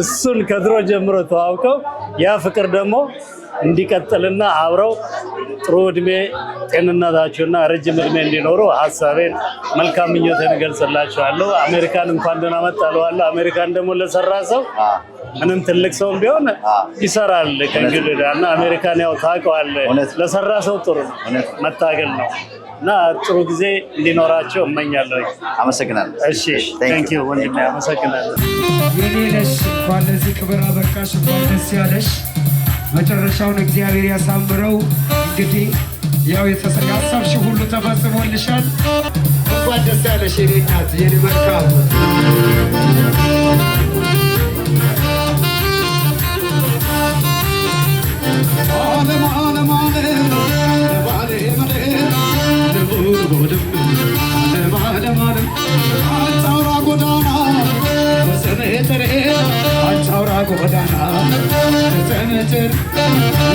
[SPEAKER 10] እሱን ከድሮ ጀምሮ ተዋውቀው ያ ፍቅር ደግሞ እንዲቀጥልና አብረው ጥሩ እድሜ ጤንነታቸውና ረጅም እድሜ እንዲኖሩ ሀሳቤን መልካም ምኞቴን እገልጽላቸዋለሁ። አሜሪካን እንኳን ደህና መጣለዋለሁ። አሜሪካን ደግሞ ለሰራ ሰው ምንም ትልቅ ሰው ቢሆን ይሰራል ከእንግዲህ እና አሜሪካን ያው ታውቀዋለህ፣ ለሰራ ሰው ጥሩ ነው መታገል ነው እና ጥሩ ጊዜ እንዲኖራቸው እመኛለሁ።
[SPEAKER 1] አመሰግናለሁ።
[SPEAKER 10] እሺ ቴንክ ዩ ወንድሜ፣ አመሰግናለሁ።
[SPEAKER 6] የኔ ነሽ እንኳን ለዚህ ክብር አበቃሽ፣ እንኳን ደስ ያለሽ። መጨረሻውን እግዚአብሔር ያሳምረው። እንግዲህ ያው ያሰብሽ ሁሉ ተፈጽሞልሻል። እንኳን ደስ ያለሽ የኔ እናት፣ የኔ መልካም ዓለም ዓለም ዓለም አንቻውራ ጎዳና በሰሜትር አንቻውራ ጎዳና በሰሜትር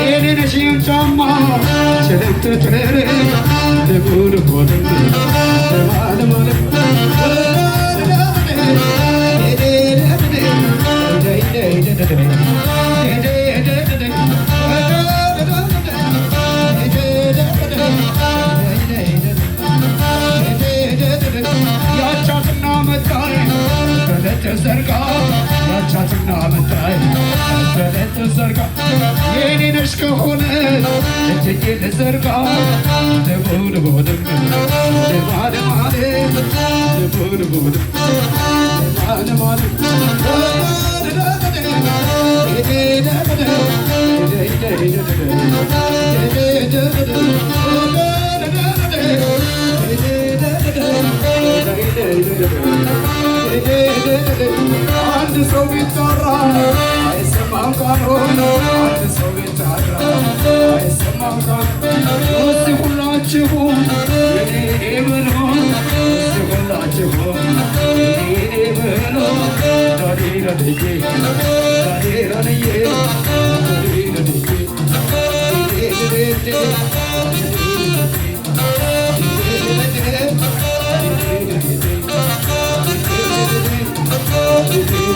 [SPEAKER 6] የኔነሽን ጫማ ችልምትትር ልቡልቦልም ለማለማለም ያቻትና መጣይ ተዘርጋ ያቻትና መጣይ ተዘርጋ የኔ ነሽ ከሆነ እጅጌ ልዘርጋ ልቡልቦልም ለማለማለም ልቡልቦልም ለማለማለም አንድ ሰው ቢጠራ አይሰማም ቃሉ፣ አንድ ሰው ቢጠራ አይሰማም ቃሉ። እስቲ ሁላችሁም የኔ በሉ፣ እስቲ ሁላችሁም የኔ በሉ። ዳዲራድዬ ዳዲራድዬ ዳዲራድዬ
[SPEAKER 9] Hey,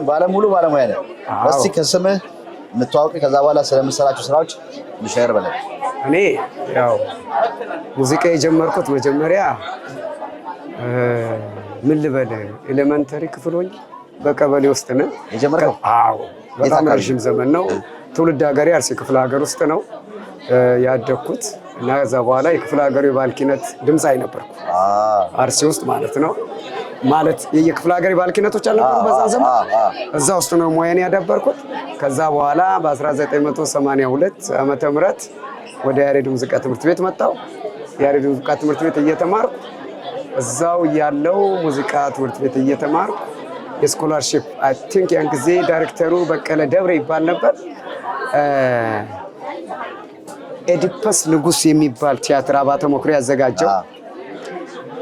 [SPEAKER 1] ባለሙሉ ባለሙያ ነህ። እስቲ ከስምህ እንተዋወቅ፣ ከዛ በኋላ ስለምሰራቸው ስራዎች ልሻየር በለን።
[SPEAKER 11] እኔ ያው ሙዚቃ የጀመርኩት መጀመሪያ ምን ልበል ኤሌመንተሪ ክፍል ሆኜ በቀበሌ ውስጥ ነው
[SPEAKER 1] የጀመርከው?
[SPEAKER 11] አዎ በጣም ረጅም ዘመን ነው። ትውልድ ሀገሬ አርሲ ክፍለ ሀገር ውስጥ ነው ያደግኩት እና ከዛ በኋላ የክፍለ ሀገሩ የባልኪነት ድምፃዊ ነበርኩ አርሲ ውስጥ ማለት ነው። ማለት የክፍለ ሀገር ባልኪነቶች አልነበሩ በዛ ዘመን እዛ ውስጥ ነው ሙያዬን ያዳበርኩት። ከዛ በኋላ በ1982 ዓመተ ምህረት ወደ ያሬድ ሙዚቃ ትምህርት ቤት መጣሁ። ያሬድ ሙዚቃ ትምህርት ቤት እየተማርኩ እዛው ያለው ሙዚቃ ትምህርት ቤት እየተማርኩ የስኮላርሺፕ አይ ቲንክ ያን ጊዜ ዳይሬክተሩ በቀለ ደብረ ይባል ነበር። ኤዲፐስ ንጉስ የሚባል ቲያትር አባተ መኩሪያ ያዘጋጀው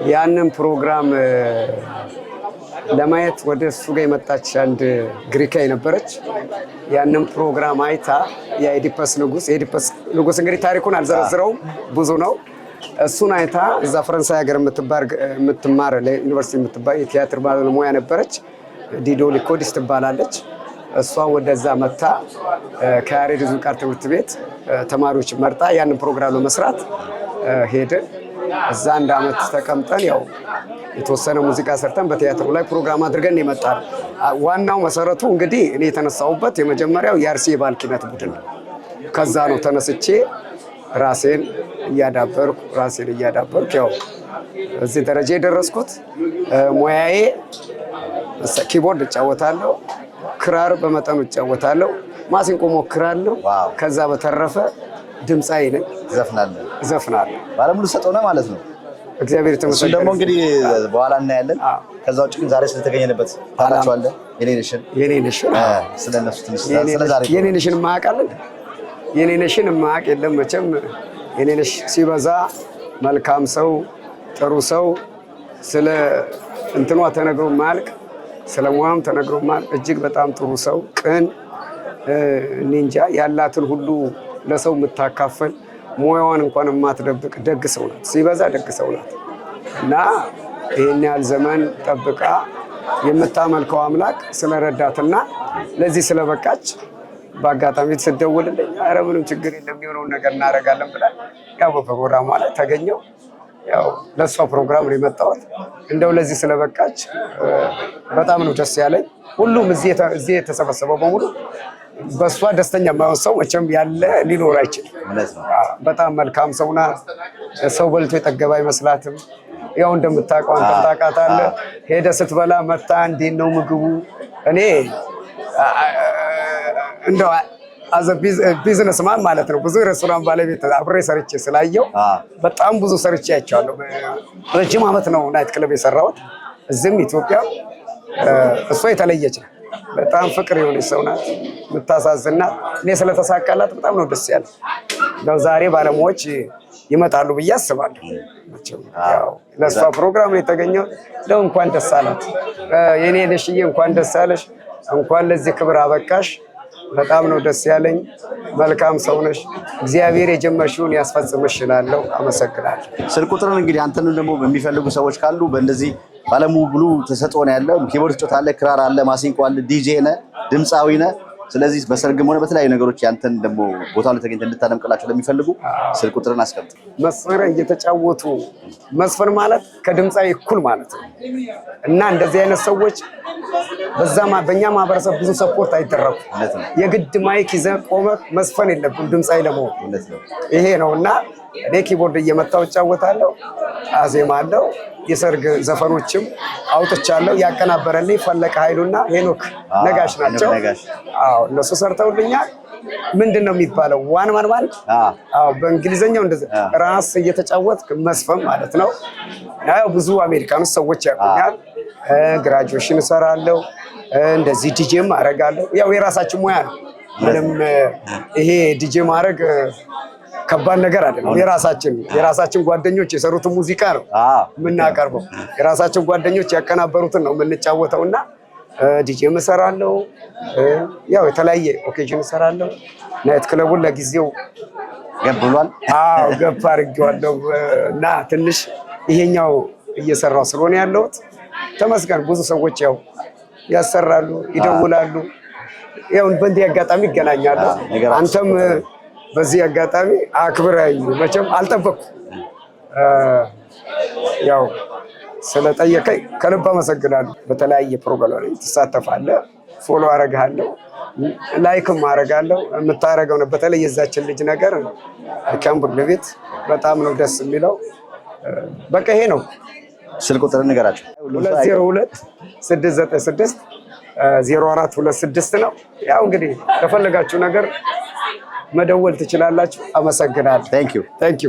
[SPEAKER 11] ያንን ፕሮግራም ለማየት ወደ እሱ ጋር የመጣች አንድ ግሪካዊ ነበረች። ያንን ፕሮግራም አይታ የኤዲፐስ ንጉስ እንግዲህ ታሪኩን አልዘረዝረውም ብዙ ነው። እሱን አይታ እዛ ፈረንሳይ ሀገር የምትማር ለዩኒቨርሲቲ የምትባል የቲያትር ባለሙያ ነበረች። ዲዶ ሊኮዲስ ትባላለች። እሷ ወደዛ መታ ከያሬድ ሙዚቃ ትምህርት ቤት ተማሪዎች መርጣ ያንን ፕሮግራም ለመስራት ሄድን። እዛ አንድ አመት ተቀምጠን ያው የተወሰነ ሙዚቃ ሰርተን በቲያትሩ ላይ ፕሮግራም አድርገን ይመጣል። ዋናው መሰረቱ እንግዲህ እኔ የተነሳሁበት የመጀመሪያው የአርሲ የባልኪነት ቡድን ነው። ከዛ ነው ተነስቼ ራሴን እያዳበርኩ ያው እዚህ ደረጃ የደረስኩት። ሙያዬ ኪቦርድ እጫወታለሁ፣ ክራር በመጠኑ እጫወታለሁ፣ ማሲንቆ ሞክራለሁ። ከዛ በተረፈ ድምፃዊ ነኝ። ዘፍናለሁ።
[SPEAKER 1] ባለሙሉ ሰጠው ነው ማለት ነው።
[SPEAKER 11] እግዚአብሔር ተመስገን።
[SPEAKER 1] እሱ ደግሞ እንግዲህ በኋላ እናያለን። ከዛ ውጭ ግን ዛሬ ስለተገኘንበት ታላችኋለህ። የኔነሽን ስለነሱ ትንሽ ስለዛሬ
[SPEAKER 11] የኔነሽን ማያውቃለን። የኔነሽን ማያውቅ የለም መቼም። የኔነሽ ሲበዛ መልካም ሰው፣ ጥሩ ሰው፣ ስለ እንትኗ ተነግሮ ማያልቅ፣ ስለ ሙያም ተነግሮ ማያልቅ እጅግ በጣም ጥሩ ሰው፣ ቅን፣ እንጃ ያላትን ሁሉ ለሰው የምታካፈል ሙያዋን እንኳን የማትደብቅ ደግ ሰው ናት። ሲበዛ ደግ ሰው ናት እና ይህን ያህል ዘመን ጠብቃ የምታመልከው አምላክ ስለረዳትና ለዚህ ስለበቃች በአጋጣሚ ስትደውልልኝ ኧረ ምንም ችግር የለም የሚሆነውን ነገር እናደርጋለን ብለን ያው በፕሮግራሟ ላይ ተገኘው። ያው ለእሷ ፕሮግራም ነው የመጣሁት። እንደው ለዚህ ስለበቃች በጣም ነው ደስ ያለኝ። ሁሉም እዚህ የተሰበሰበው በሙሉ በእሷ ደስተኛ የማይሆን ሰው መቼም ያለ ሊኖር አይችልም። በጣም መልካም ሰው ናት። ሰው በልቶ የጠገበ አይመስላትም። ያው እንደምታውቀው አንተ ታውቃታለህ። ሄደህ ስትበላ መታ እንዴት ነው ምግቡ? እኔ እንደው አዘ ቢዝነስማን ማለት ነው ብዙ ሬስቶራንት ባለቤት አብሬ ሰርቼ ስላየው በጣም ብዙ ሰርቼ አይቻለሁ። ረጅም ዓመት ነው ናይት ክለብ የሰራሁት እዚህም ኢትዮጵያ። እሷ የተለየች ነው። በጣም ፍቅር የሆነች ሰው ናት፣ የምታሳዝናት። እኔ ስለተሳካላት በጣም ነው ደስ ያለ። ነው ዛሬ ባለሙያዎች ይመጣሉ ብዬ አስባለሁ። ያው ለእሷ ፕሮግራም ነው የተገኘው። እንደው እንኳን ደስ አላት የኔ ነሽዬ፣ እንኳን ደስ አለሽ፣ እንኳን ለዚህ ክብር አበቃሽ። በጣም ነው ደስ ያለኝ። መልካም ሰው ነሽ። እግዚአብሔር የጀመርሽውን ያስፈጽምሽ እላለሁ። አመሰግናለሁ።
[SPEAKER 1] ስልክ ቁጥርን እንግዲህ አንተንም ደግሞ የሚፈልጉ ሰዎች ካሉ በእንደዚህ ባለሙሉ ተሰጥኦ ነው ያለው። ኪቦርድ ትጫወታለህ፣ ክራር አለ፣ ማሲንቆ አለ፣ ዲጄ ነህ፣ ድምፃዊ ነህ። ስለዚህ በሰርግም ሆነ በተለያዩ ነገሮች ያንተን ደግሞ ቦታው ላይ ተገኝተህ እንድታደምቅላቸው ለሚፈልጉ ስልክ ቁጥርን አስቀምጥ።
[SPEAKER 11] መሳሪያ እየተጫወቱ መስፈን ማለት ከድምፃዊ እኩል ማለት ነው እና እንደዚህ አይነት ሰዎች በእኛ ማህበረሰብ ብዙ ሰፖርት አይደረጉም። የግድ ማይክ ይዘህ ቆመህ መስፈን የለብም ድምፃዊ ለመሆን። ይሄ ነው እና እኔ ኪቦርድ እየመታው እጫወታለሁ፣ አዜማለሁ። የሰርግ ዘፈኖችም አውጥቻለሁ። ያቀናበረልኝ ፈለቀ ኃይሉና ሄኖክ ነጋሽ ናቸው። አዎ እነሱ ሰርተውልኛል። ምንድነው የሚባለው? ዋን ማን ባንድ። አዎ በእንግሊዘኛው እንደዛ ራስ እየተጫወትክ መስፈን ማለት ነው። ያው ብዙ አሜሪካኖች ሰዎች ያውቁኛል። ግራጁዌሽን እሰራለሁ፣ እንደዚህ ዲጄም አደርጋለሁ። ያው የራሳችን ሙያ ነው። ምንም ይሄ ዲጄ ማድረግ ከባድ ነገር አይደለም። የራሳችን ጓደኞች የሰሩትን ሙዚቃ ነው የምናቀርበው። የራሳችን ጓደኞች ያቀናበሩትን ነው የምንጫወተውና ዲጄም እሰራለሁ። ያው የተለያየ ኦኬዥን እሰራለሁ። ናይት ክለቡን ለጊዜው
[SPEAKER 1] ገብሏል።
[SPEAKER 11] አዎ ገብ አድርጌዋለሁ እና ትንሽ ይሄኛው እየሰራው ስለሆነ ያለሁት ተመስገን። ብዙ ሰዎች ያው ያሰራሉ፣ ይደውላሉ። ያው በእንዲህ አጋጣሚ ይገናኛሉ። አንተም በዚህ አጋጣሚ አክብረኝ መቼም አልጠበቅኩም። ያው ስለጠየቀኝ ከልብ አመሰግናለሁ። በተለያየ ፕሮግራም ላይ ትሳተፋለህ፣ ፎሎ አረጋለሁ፣ ላይክም አረጋለሁ። የምታረገው ነው በተለይ የዛችን ልጅ ነገር ካምቡር ቤት በጣም ነው ደስ የሚለው። በቃ ይሄ ነው።
[SPEAKER 1] ስልክ ቁጥር ንገራቸው።
[SPEAKER 11] 202-696-0426 ነው። ያው እንግዲህ ከፈለጋችሁ ነገር መደወል ትችላላችሁ። አመሰግናለሁ። ታንክ ዩ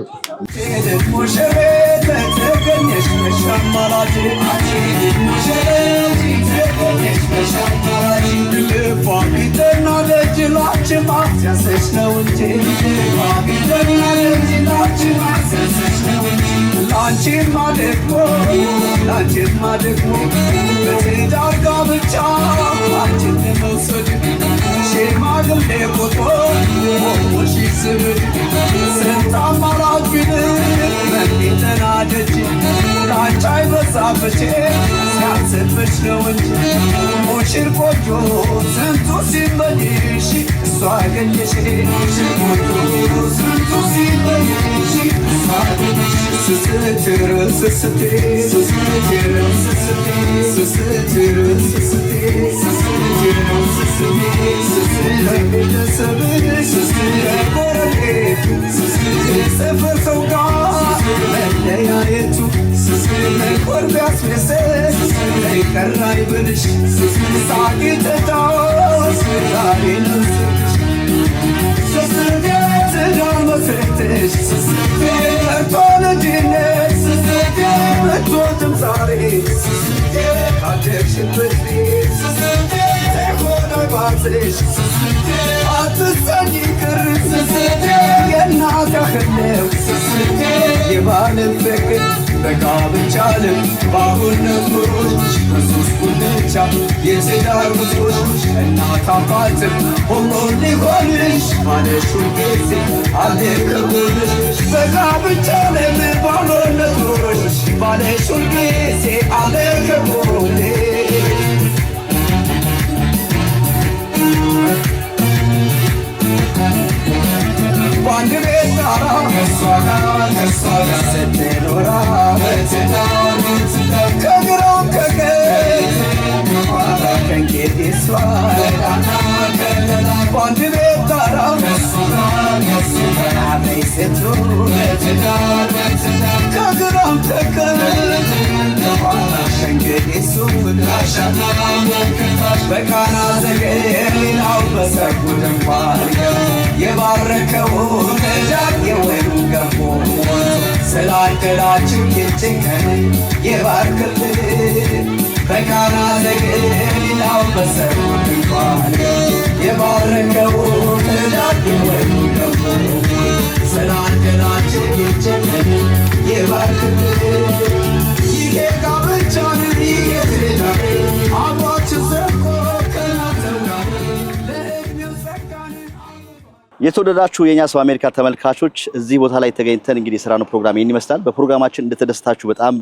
[SPEAKER 1] የተወደዳችሁ የኛ ሰው አሜሪካ ተመልካቾች እዚህ ቦታ ላይ ተገኝተን እንግዲህ የሰራነው ፕሮግራም ይሄን ይመስላል። በፕሮግራማችን እንደተደሰታችሁ በጣም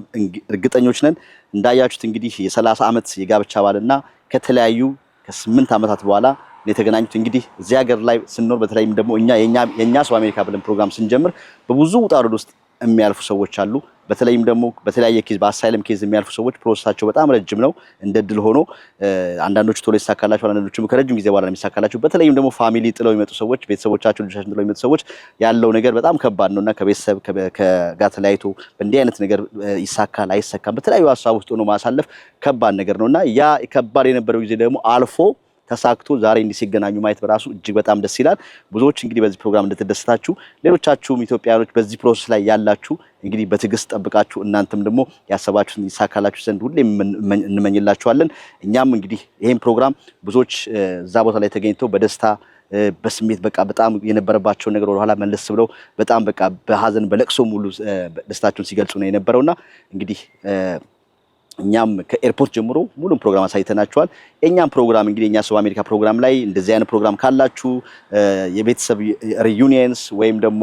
[SPEAKER 1] እርግጠኞች ነን። እንዳያችሁት እንግዲህ የ30 ዓመት የጋብቻ ባልና ከተለያዩ ከ8 ዓመታት በኋላ የተገናኙት እንግዲህ እዚህ ሀገር ላይ ስንኖር በተለይም ደግሞ የኛ ሰው አሜሪካ ብለን ፕሮግራም ስንጀምር በብዙ ውጣ ውረድ ውስጥ የሚያልፉ ሰዎች አሉ። በተለይም ደግሞ በተለያየ ኬዝ በአሳይለም ኬዝ የሚያልፉ ሰዎች ፕሮሰሳቸው በጣም ረጅም ነው። እንደድል ሆኖ አንዳንዶቹ ቶሎ ይሳካላቸው፣ አንዳንዶቹም ከረጅም ጊዜ በኋላ የሚሳካላቸው። በተለይም ደግሞ ፋሚሊ ጥለው የሚመጡ ሰዎች፣ ቤተሰቦቻቸው ልጆቻቸውን ጥለው የሚመጡ ሰዎች ያለው ነገር በጣም ከባድ ነውና ከቤተሰብ ጋር ተለያይቶ በእንዲህ አይነት ነገር ይሳካል አይሳካም በተለያዩ ሀሳብ ውስጥ ሆኖ ማሳለፍ ከባድ ነገር ነውና ያ ከባድ የነበረው ጊዜ ደግሞ አልፎ ተሳክቶ ዛሬ እንዲህ ሲገናኙ ማየት በራሱ እጅግ በጣም ደስ ይላል። ብዙዎች እንግዲህ በዚህ ፕሮግራም እንደተደሰታችሁ፣ ሌሎቻችሁም ኢትዮጵያውያኖች በዚህ ፕሮሰስ ላይ ያላችሁ እንግዲህ በትዕግስት ጠብቃችሁ እናንተም ደግሞ ያሰባችሁትን ይሳካላችሁ ዘንድ ሁሌም እንመኝላችኋለን። እኛም እንግዲህ ይሄን ፕሮግራም ብዙዎች እዛ ቦታ ላይ ተገኝተው በደስታ በስሜት በቃ በጣም የነበረባቸው ነገር ወደ ኋላ መለስ ብለው በጣም በቃ በሐዘን በለቅሶ ሙሉ ደስታቸውን ሲገልጹ ነው የነበረውና እንግዲህ እኛም ከኤርፖርት ጀምሮ ሙሉ ፕሮግራም አሳይተናችኋል። እኛም ፕሮግራም እንግዲህ እኛ ሰው አሜሪካ ፕሮግራም ላይ እንደዚህ አይነት ፕሮግራም ካላችሁ የቤተሰብ ሪዩኒየንስ ወይም ደግሞ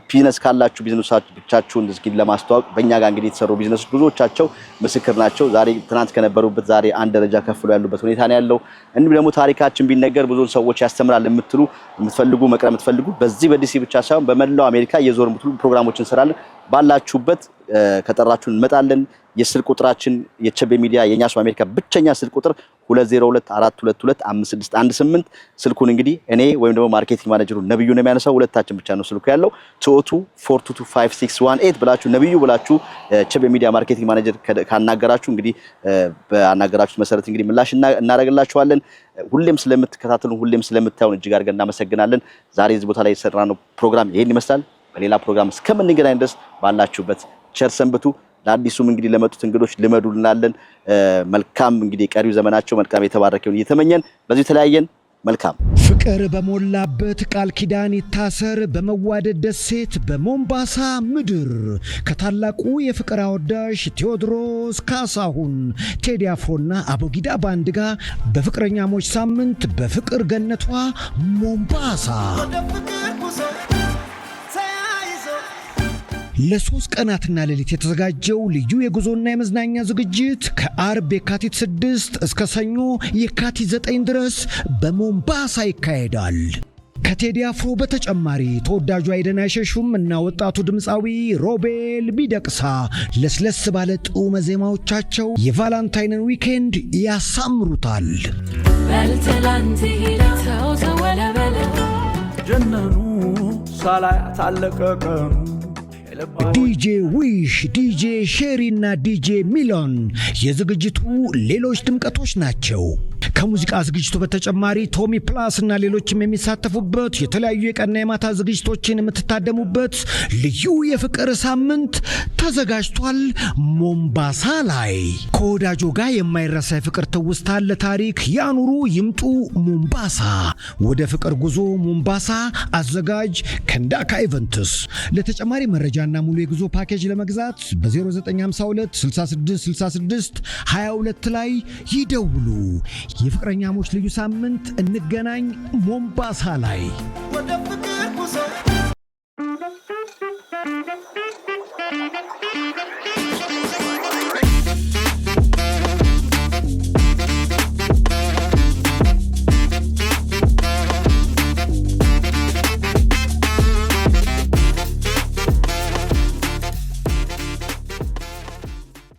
[SPEAKER 1] ቢዝነስ ካላችሁ ቢዝነሳችሁን እስኪ ለማስተዋወቅ በእኛ ጋር እንግዲህ የተሰሩ ቢዝነሶች ብዙዎቻቸው ምስክር ናቸው። ዛሬ ትናንት ከነበሩበት ዛሬ አንድ ደረጃ ከፍ ብሎ ያሉበት ሁኔታ ነው ያለው። እንዲሁም ደግሞ ታሪካችን ቢነገር ብዙ ሰዎች ያስተምራል የምትፈልጉ መቅረብ የምትፈልጉ በዚህ በዲሲ ብቻ ሳይሆን በመላው አሜሪካ የዞር የምትሉ ፕሮግራሞችን እንሰራለን። ባላችሁበት ከጠራችሁን እንመጣለን። የስልክ ቁጥራችን የቸቤ ሚዲያ የኛ ሰው አሜሪካ ብቸኛ ስልክ ቁጥር 2024225618 ስልኩን እንግዲህ እኔ ወይም ደግሞ ማርኬቲንግ ማኔጀሩ ነብዩ ነው የሚያነሳው። ሁለታችን ብቻ ነው ስልኩ ያለው 224225618 ብላችሁ ነብዩ ብላችሁ ቸቤ ሚዲያ ማርኬቲንግ ማኔጀር ካናገራችሁ እንግዲህ በአናገራችሁት መሰረት እንግዲህ ምላሽ እናደርግላችኋለን። ሁሌም ስለምትከታተሉ ሁሌም ስለምታዩን እጅግ አድርገን እናመሰግናለን። ዛሬ እዚህ ቦታ ላይ የሰራነው ፕሮግራም ይሄን ይመስላል። በሌላ ፕሮግራም እስከምንገናኝ ድረስ ባላችሁበት ቸር ሰንብቱ። ለአዲሱም እንግዲህ ለመጡት እንግዶች ልመዱልናለን። መልካም እንግዲህ ቀሪው ዘመናቸው መልካም የተባረከውን እየተመኘን በዚህ ተለያየን። መልካም
[SPEAKER 4] ፍቅር በሞላበት ቃል ኪዳን ይታሰር በመዋደድ ደሴት በሞምባሳ ምድር ከታላቁ የፍቅር አወዳሽ ቴዎድሮስ ካሳሁን ቴዲ አፍሮና አቦጊዳ ባንድ ጋር በፍቅረኛሞች ሳምንት በፍቅር ገነቷ ሞምባሳ ለ3 ቀናትና ሌሊት የተዘጋጀው ልዩ የጉዞና የመዝናኛ ዝግጅት ከአርብ የካቲት 6 እስከ ሰኞ የካቲት 9 ድረስ በሞምባሳ ይካሄዳል። ከቴዲ አፍሮ በተጨማሪ ተወዳጁ አይደን አይሸሹም እና ወጣቱ ድምፃዊ ሮቤል ሚደቅሳ ለስለስ ባለ ጡመ ዜማዎቻቸው የቫላንታይንን ዊኬንድ ያሳምሩታል።
[SPEAKER 9] በልተላንት ሄዳ ተወለበለ ጀነኑ ሳላይ ታለቀቀኑ
[SPEAKER 4] ዲጄ ዊሽ፣ ዲጄ ሼሪ እና ዲጄ ሚሎን የዝግጅቱ ሌሎች ድምቀቶች ናቸው። ከሙዚቃ ዝግጅቱ በተጨማሪ ቶሚ ፕላስ እና ሌሎችም የሚሳተፉበት የተለያዩ የቀና የማታ ዝግጅቶችን የምትታደሙበት ልዩ የፍቅር ሳምንት ተዘጋጅቷል። ሞምባሳ ላይ ከወዳጆ ጋር የማይረሳ የፍቅር ትውስታ ለታሪክ ያኑሩ። ይምጡ ሞምባሳ። ወደ ፍቅር ጉዞ ሞምባሳ። አዘጋጅ ከንዳካ ኢቨንትስ። ለተጨማሪ መረጃና ሙሉ የጉዞ ፓኬጅ ለመግዛት በ0952 6666 22 ላይ ይደውሉ። የፍቅረኛሞች ልዩ ሳምንት እንገናኝ ሞምባሳ ላይ።